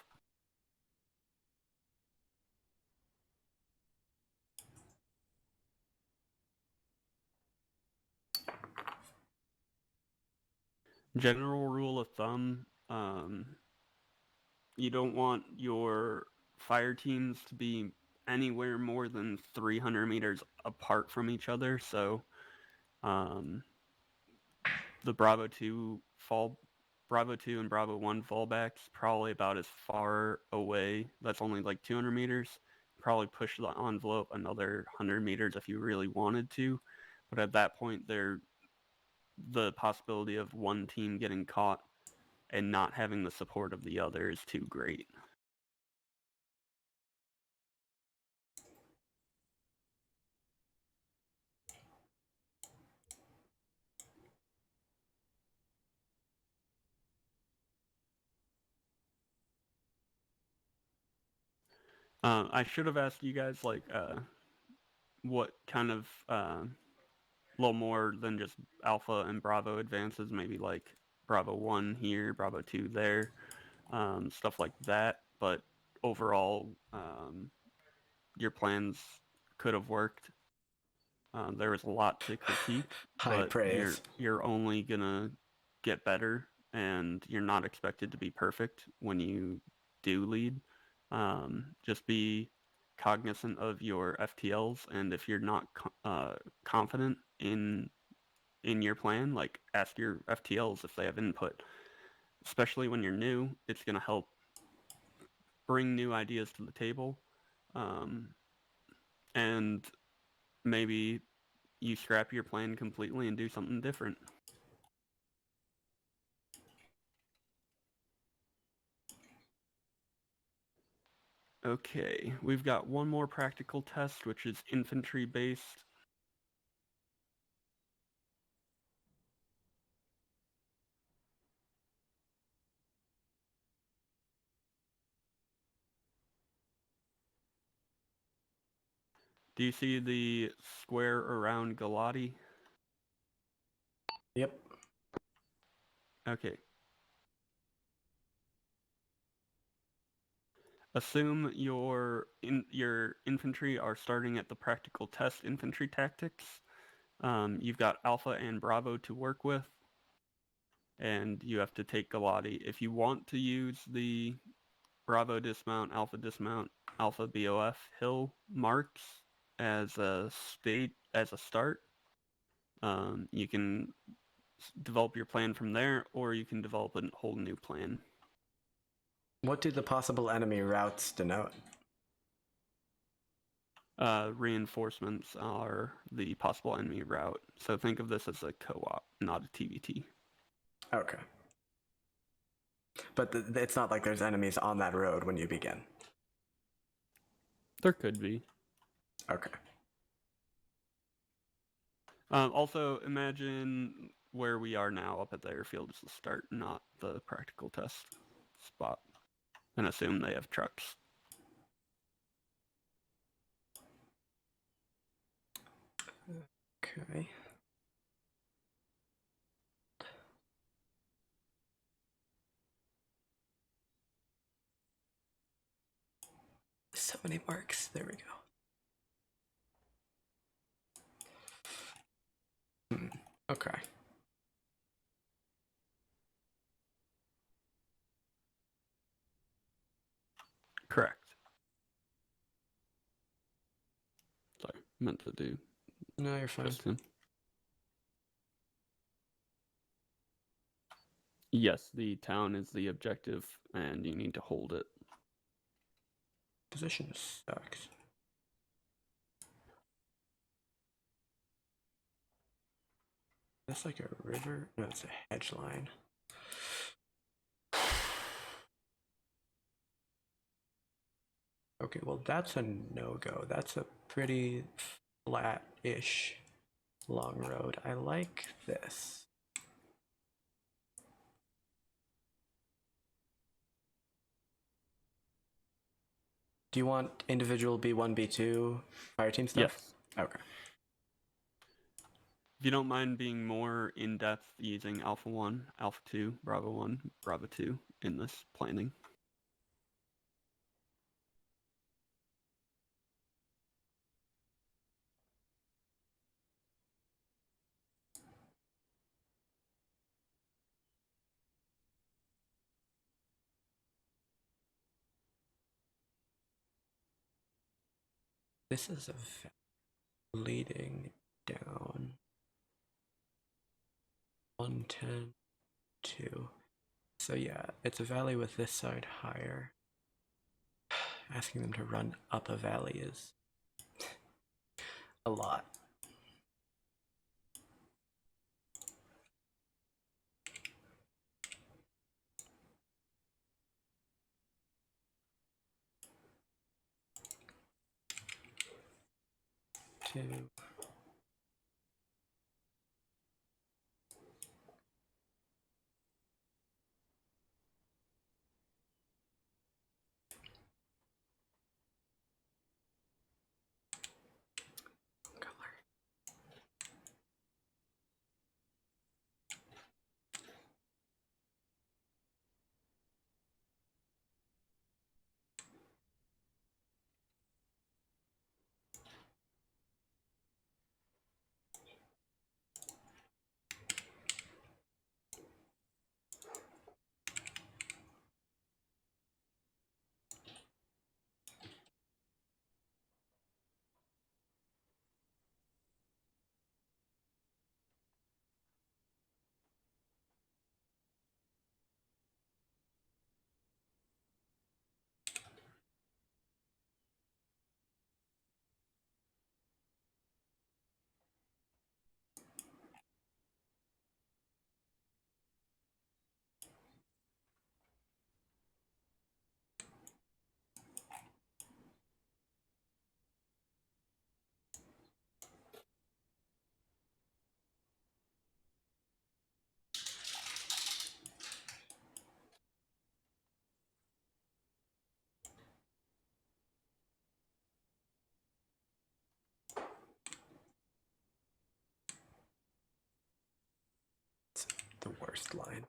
General rule of thumb, you don't want your fire teams to be anywhere more than 300 meters apart from each other. So the Bravo 2 and Bravo 1 fallbacks probably about as far away. That's only like 200 meters. Probably push the envelope another 100 meters if you really wanted to. But at that point, the possibility of one team getting caught and not having the support of the other is too great. I should have asked you guys like what kind of little more than just Alpha and Bravo advances, maybe like Bravo 1 here, Bravo 2 there, stuff like that. But overall, your plans could have worked. There was a lot to critique, High but praise. you're only gonna get better, and you're not expected to be perfect when you do lead. Just be cognizant of your FTLs, and if you're not confident in your plan, like ask your FTLs if they have input. Especially when you're new, it's gonna help bring new ideas to the table, and maybe you scrap your plan completely and do something different. Okay, we've got one more practical test, which is infantry based. Do you see the square around Galati? Yep. Okay. Assume your infantry are starting at the practical test infantry tactics. You've got Alpha and Bravo to work with, and you have to take Galati. If you want to use the Bravo dismount, Alpha BOF hill marks as a start, you can develop your plan from there, or you can develop a whole new plan. What do the possible enemy routes denote? Reinforcements are the possible enemy route. So think of this as a co-op, not a TVT. Okay. But it's not like there's enemies on that road when you begin. There could be. Okay. Also, imagine where we are now up at the airfield is the start, not the practical test spot. And assume they have trucks. Okay. So many marks. There we go. Okay. Correct. Sorry, meant to do No, you're fine. Justin. Yes, the town is the objective, and you need to hold it. Position sucks. That's like a river? No, it's a hedge line. Okay, well, that's a no-go. That's a pretty flat-ish long road. I like this. Do you want individual B1, B2 fire team stuff? Yes. Okay. If you don't mind being more in-depth using Alpha 1, Alpha 2, Bravo 1, Bravo 2 in this planning. This is a leading down 110, 2. So yeah, it's a valley with this side higher. Asking them to run up a valley is a lot. Two. It's the worst line.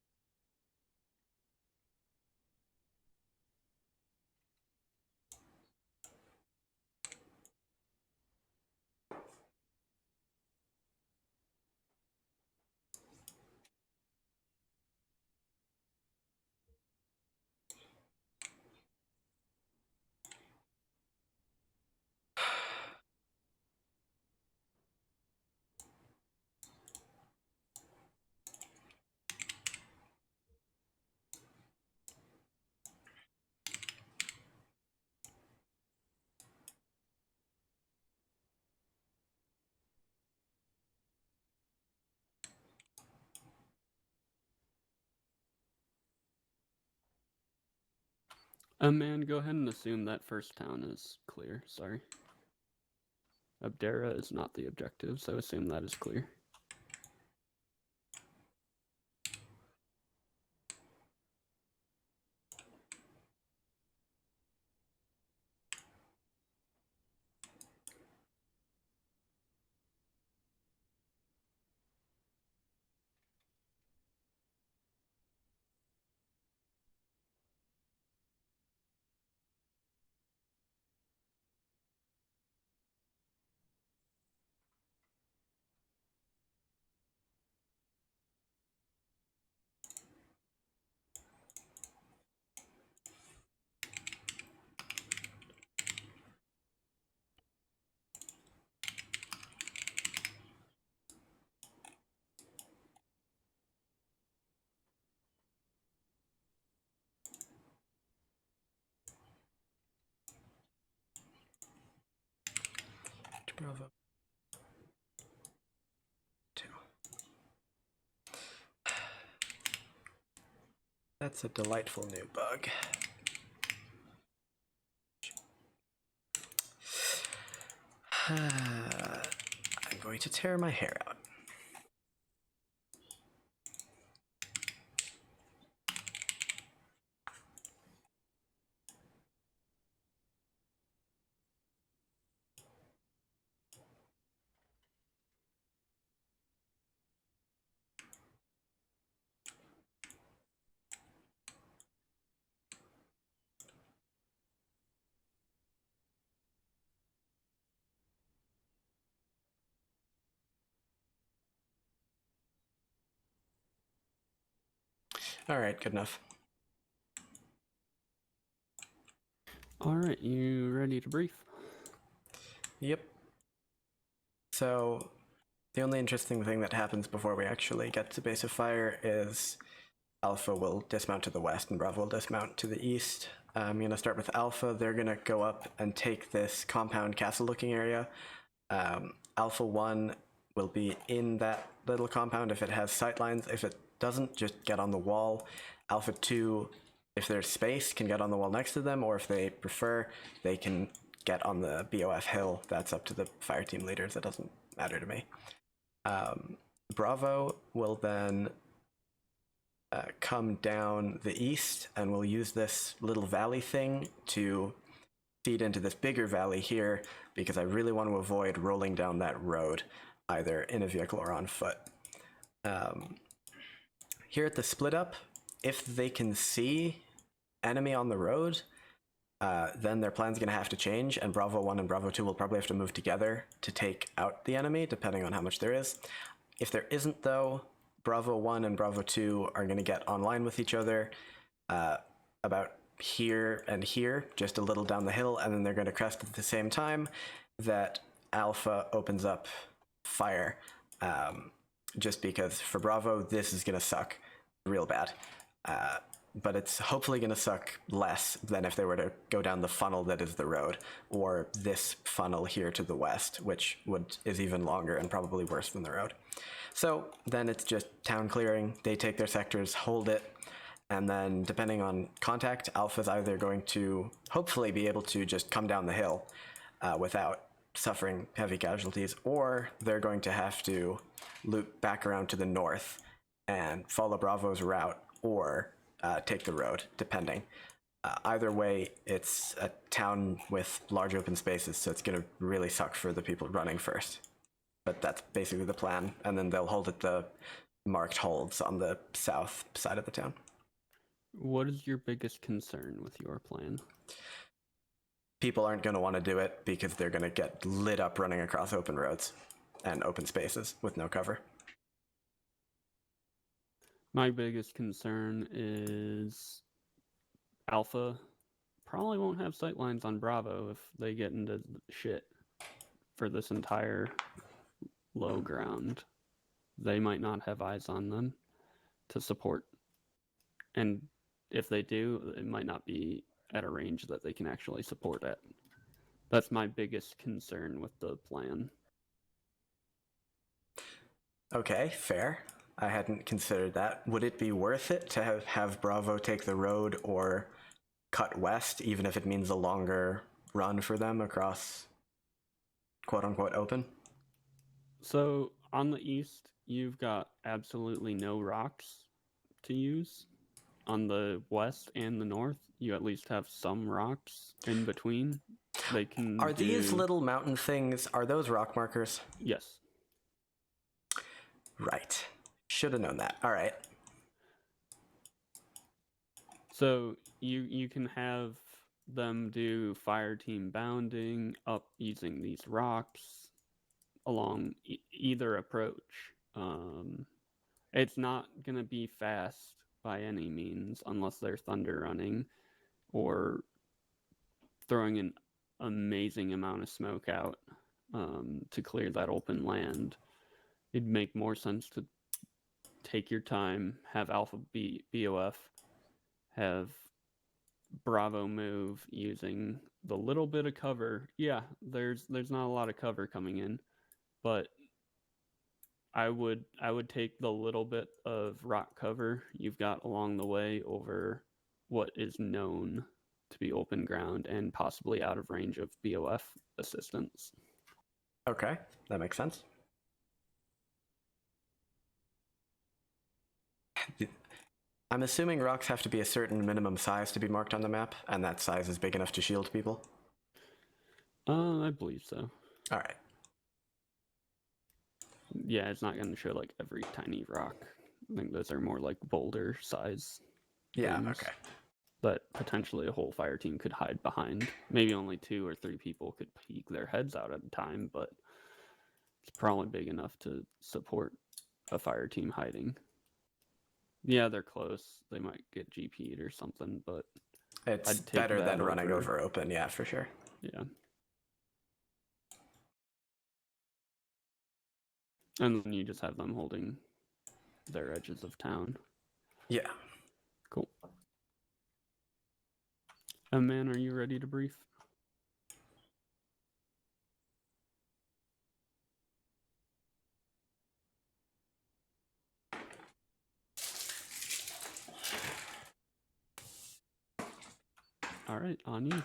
Man, go ahead and assume that first town is clear. Sorry. Abdera is not the objective, so assume that is clear. Bravo. 2. That's a delightful new bug. I'm going to tear my hair out. All right, good enough. All right, you ready to brief? Yep. So the only interesting thing that happens before we actually get to base of fire is Alpha will dismount to the west and Bravo will dismount to the east. I'm going to start with Alpha. They're going to go up and take this compound castle looking area. Alpha 1 will be in that little compound if it has sightlines. If it doesn't, just get on the wall. Alpha 2, if there's space, can get on the wall next to them, or if they prefer, they can get on the BOF hill. That's up to the fire team leaders. That doesn't matter to me. Bravo will then come down the east, and we'll use this little valley thing to feed into this bigger valley here, because I really want to avoid rolling down that road, either in a vehicle or on foot. Here at the split up, if they can see enemy on the road, then their plan's going to have to change, and Bravo 1 and Bravo 2 will probably have to move together to take out the enemy, depending on how much there is. If there isn't, though, Bravo 1 and Bravo 2 are going to get online with each other about here and here, just a little down the hill, and then they're going to crest at the same time that Alpha opens up fire. Just because for Bravo, this is going to suck real bad. But it's hopefully going to suck less than if they were to go down the funnel that is the road, or this funnel here to the west, which is even longer and probably worse than the road. So then it's just town clearing. They take their sectors, hold it, and then depending on contact, Alpha's either going to hopefully be able to just come down the hill without suffering heavy casualties, or they're going to have to loop back around to the north and follow Bravo's route, or take the road, depending. Either way, it's a town with large open spaces, so it's going to really suck for the people running first. But that's basically the plan, and then they'll hold at the marked holds on the south side of the town. What is your biggest concern with your plan? People aren't going to want to do it because they're going to get lit up running across open roads and open spaces with no cover. My biggest concern is Alpha probably won't have sightlines on Bravo if they get into shit for this entire low ground. They might not have eyes on them to support. And if they do, it might not be at a range that they can actually support at. That's my biggest concern with the plan. Okay, fair. I hadn't considered that. Would it be worth it to have Bravo take the road or cut west, even if it means a longer run for them across quote-unquote open? So on the east, you've got absolutely no rocks to use. On the west and the north, you at least have some rocks in between. They can Are these little mountain things, are those rock markers? Yes. Right. Should have known that. All right. So you can have them do fire team bounding up using these rocks along either approach. It's not going to be fast by any means unless they're thunder running or throwing an amazing amount of smoke out to clear that open land. It'd make more sense to take your time, have Alpha BOF, have Bravo move using the little bit of cover. Yeah, there's not a lot of cover coming in, but I would take the little bit of rock cover you've got along the way over what is known to be open ground and possibly out of range of BOF assistance. Okay, that makes sense. I'm assuming rocks have to be a certain minimum size to be marked on the map, and that size is big enough to shield people? I believe so. All right. Yeah, it's not going to show like every tiny rock. I think those are more like boulder size. Yeah, things okay. that potentially a whole fire team could hide behind. Maybe only 2 or 3 people could peek their heads out at a time, but it's probably big enough to support a fire team hiding. Yeah, they're close. They might get GP'd or something, but It's I'd take better that than running over open, yeah, for sure. Yeah. And then you just have them holding their edges of town. Yeah. Cool. Man, are you ready to brief? All right, on you.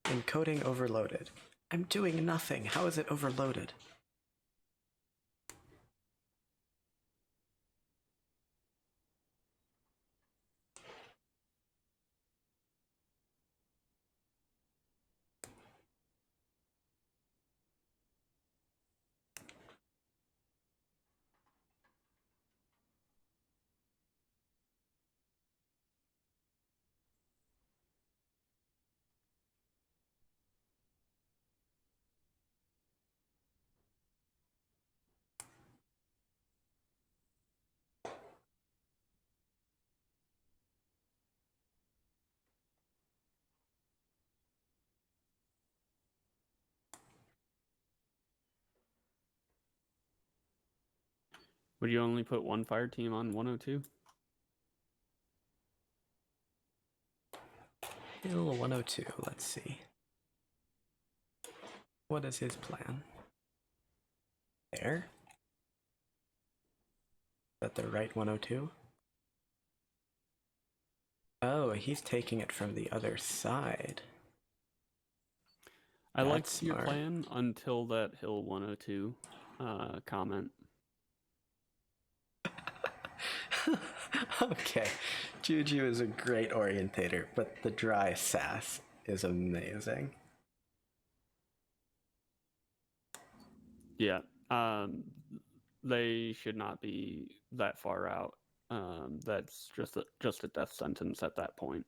Encoding overloaded. I'm doing nothing. How is it overloaded? Would you only put one fire team on 102? Hill 102, let's see. What is his plan? There? Is that the right 102? Oh, he's taking it from the other side. I That's liked your smart. plan until that Hill 102 comment. Okay, Juju is a great orientator, but the dry sass is amazing. Yeah, they should not be that far out. That's just a death sentence at that point.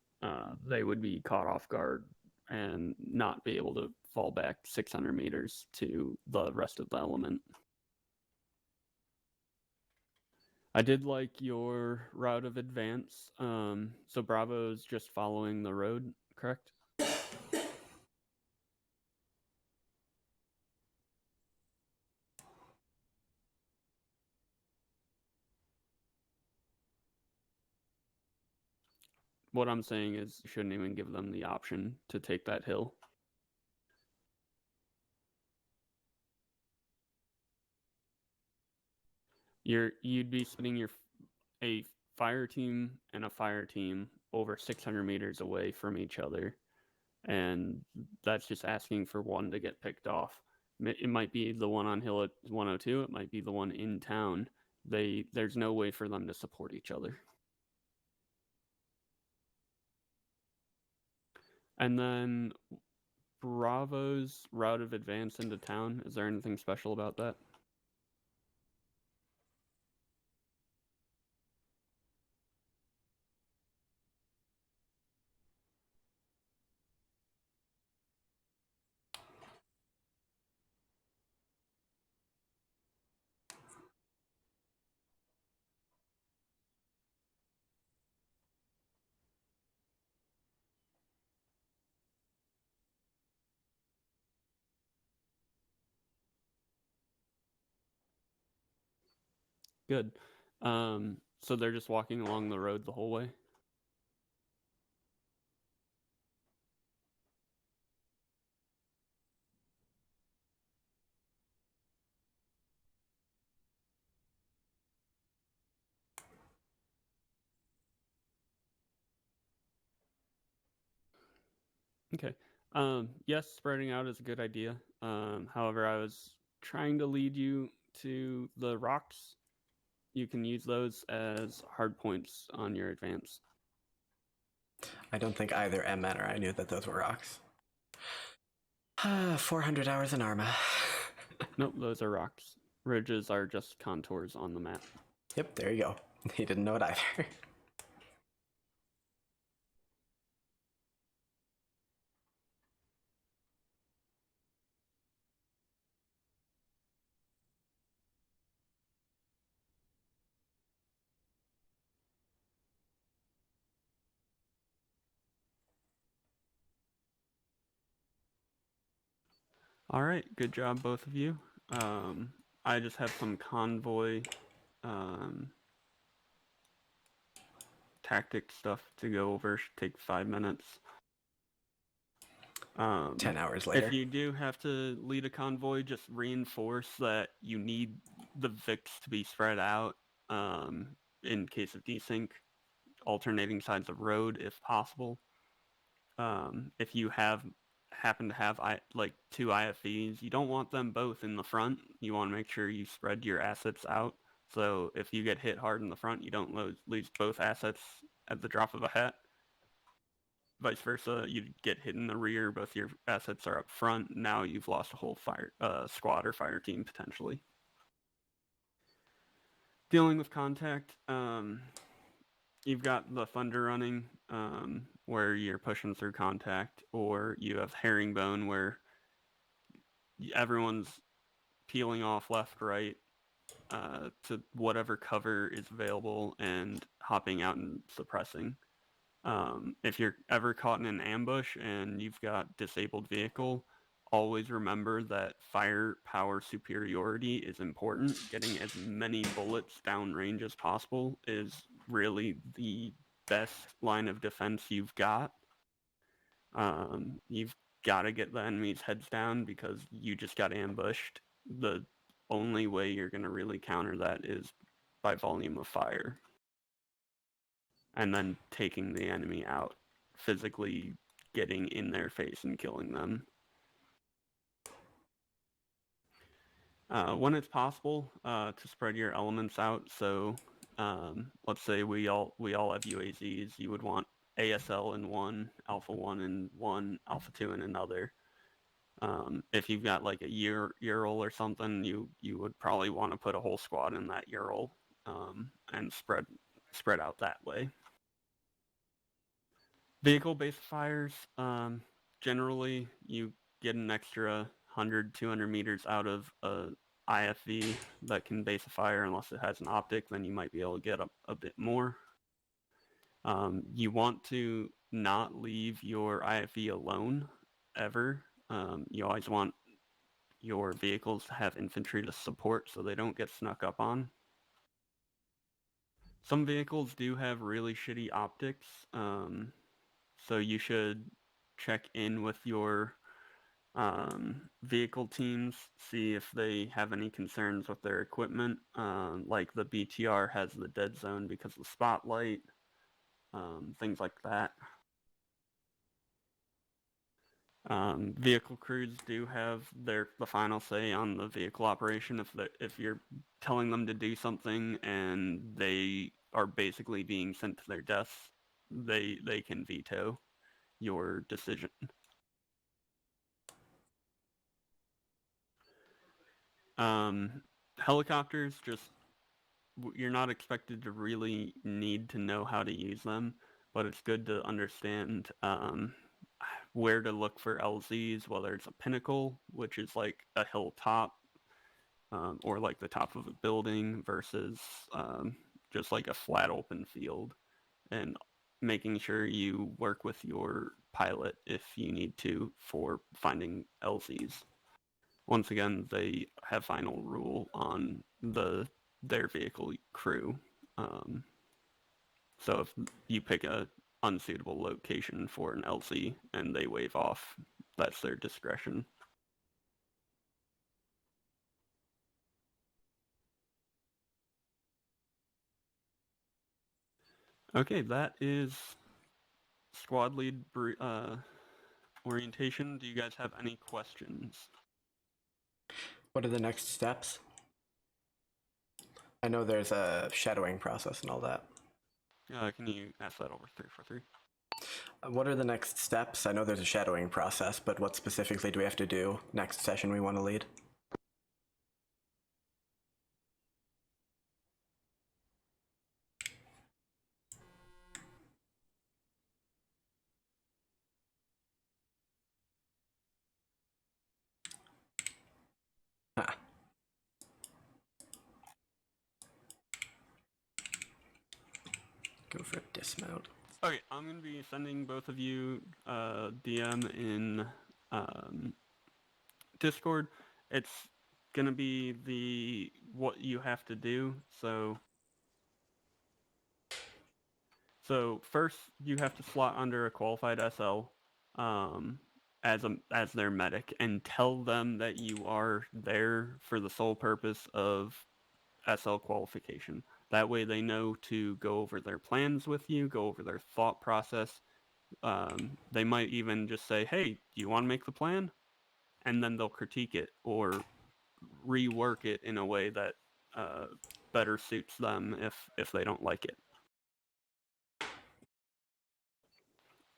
They would be caught off guard and not be able to fall back 600 meters to the rest of the element. I did like your route of advance. So Bravo's just following the road, correct? What I'm saying is you shouldn't even give them the option to take that hill. You'd be spinning a fire team and a fire team over 600 meters away from each other, and that's just asking for one to get picked off. It might be the one on hill at 102. It might be the one in town. There's no way for them to support each other. And then Bravo's route of advance into town. Is there anything special about that? Good. So they're just walking along the road the whole way? Okay. Yes, spreading out is a good idea. However, I was trying to lead you to the rocks. You can use those as hard points on your advance. I don't think either MN or I knew that those were rocks. 400 hours in Arma. Nope, those are rocks. Ridges are just contours on the map. Yep, there you go. He didn't know it either. All right, good job, both of you. I just have some convoy tactic stuff to go over. Should take 5 minutes. 10 hours later. If you do have to lead a convoy, just reinforce that you need the VIX to be spread out in case of desync, alternating sides of road if possible. If you happen to have like 2 IFVs, you don't want them both in the front. You want to make sure you spread your assets out. So if you get hit hard in the front, you don't lose both assets at the drop of a hat. Vice versa, you get hit in the rear, both your assets are up front. Now you've lost a whole squad or fire team potentially. Dealing with contact, you've got the thunder running, where you're pushing through contact, or you have herringbone where everyone's peeling off left, right, to whatever cover is available and hopping out and suppressing. If you're ever caught in an ambush and you've got disabled vehicle, always remember that firepower superiority is important. Getting as many bullets downrange as possible is really the best line of defense you've got. You've got to get the enemy's heads down because you just got ambushed. The only way you're going to really counter that is by volume of fire. And then taking the enemy out, physically getting in their face and killing them. When it's possible, to spread your elements out. So let's say we all have UAZs. You would want ASL in one, Alpha 1 in one, Alpha 2 in another. If you've got like a Ural or something, you would probably want to put a whole squad in that Ural and spread out that way. Vehicle-based fires, generally you get an extra 100, 200 meters out of a IFV that can base a fire. Unless it has an optic, then you might be able to get a bit more. You want to not leave your IFV alone, ever. You always want your vehicles to have infantry to support so they don't get snuck up on. Some vehicles do have really shitty optics, so you should check in with your vehicle teams, see if they have any concerns with their equipment. Like the BTR has the dead zone because of the spotlight, things like that. Vehicle crews do have the final say on the vehicle operation. If you're telling them to do something and they are basically being sent to their deaths, they can veto your decision. Helicopters, you're not expected to really need to know how to use them, but it's good to understand where to look for LZs, whether it's a pinnacle, which is like a hilltop, or like the top of a building, versus just like a flat open field, and making sure you work with your pilot if you need to for finding LZs. Once again, they have final rule on their vehicle crew. So if you pick a unsuitable location for an LZ and they wave off, that's their discretion. Okay, that is squad lead orientation. Do you guys have any questions? What are the next steps? I know there's a shadowing process and all that. Can you ask that over 343? What are the next steps? I know there's a shadowing process, but what specifically do we have to do next session we want to lead? Ah. Go for a dismount. Okay, I'm going to be sending both of you DM in Discord, it's gonna be what you have to do. So first you have to slot under a qualified SL as their medic and tell them that you are there for the sole purpose of SL qualification. That way they know to go over their plans with you, go over their thought process. They might even just say, hey, do you want to make the plan? And then they'll critique it or rework it in a way that better suits them if they don't like it.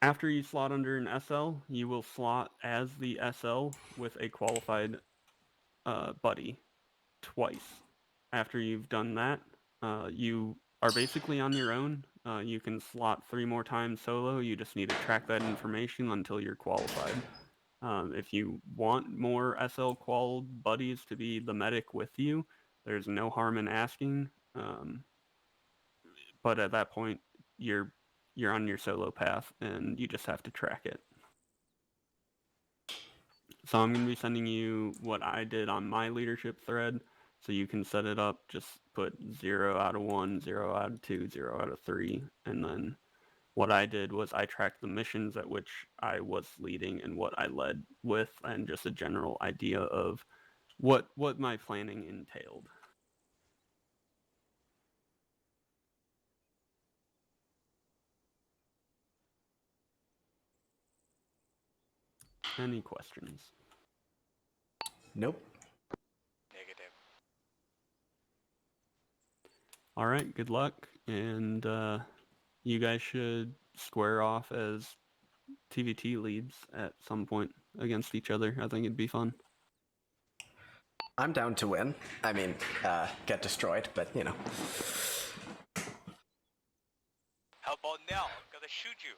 After you slot under an SL, you will slot as the SL with a qualified buddy twice. After you've done that, you are basically on your own. You can slot 3 more times solo. You just need to track that information until you're qualified. If you want more SL qual buddies to be the medic with you, there's no harm in asking. But at that point, you're on your solo path, and you just have to track it. So I'm going to be sending you what I did on my leadership thread, so you can set it up. Just put 0 out of 1, 0 out of 2, 0 out of 3, and then what I did was I tracked the missions at which I was leading and what I led with, and just a general idea of what my planning entailed. Any questions? Nope. Negative. All right, good luck, and you guys should square off as TVT leads at some point against each other. I think it'd be fun. I'm down to win. I mean, get destroyed, but you know. How about now? I'm gonna shoot you.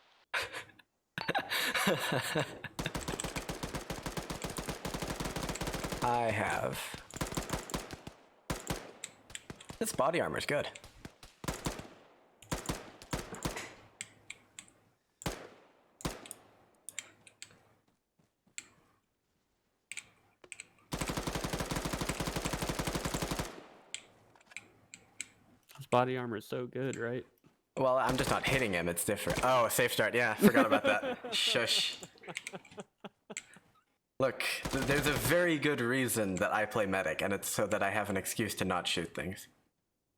I have. This body armor's good. This body armor is so good, right? Well, I'm just not hitting him. It's different. Oh, safe start. Yeah, forgot about that. Shush. Look, there's a very good reason that I play medic, and it's so that I have an excuse to not shoot things.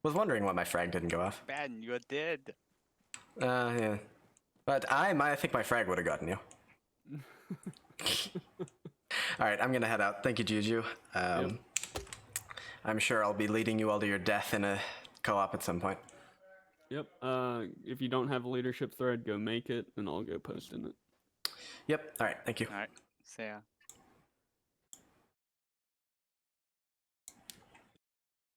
Was wondering why my frag didn't go off. Man, you're dead. Yeah. But I think my frag would have gotten you. Alright, I'm gonna head out. Thank you, Juju. Yep. I'm sure I'll be leading you all to your death in a co-op at some point. Yep. If you don't have a leadership thread, go make it, and I'll go post in it. Yep, alright, thank you. Alright, see ya.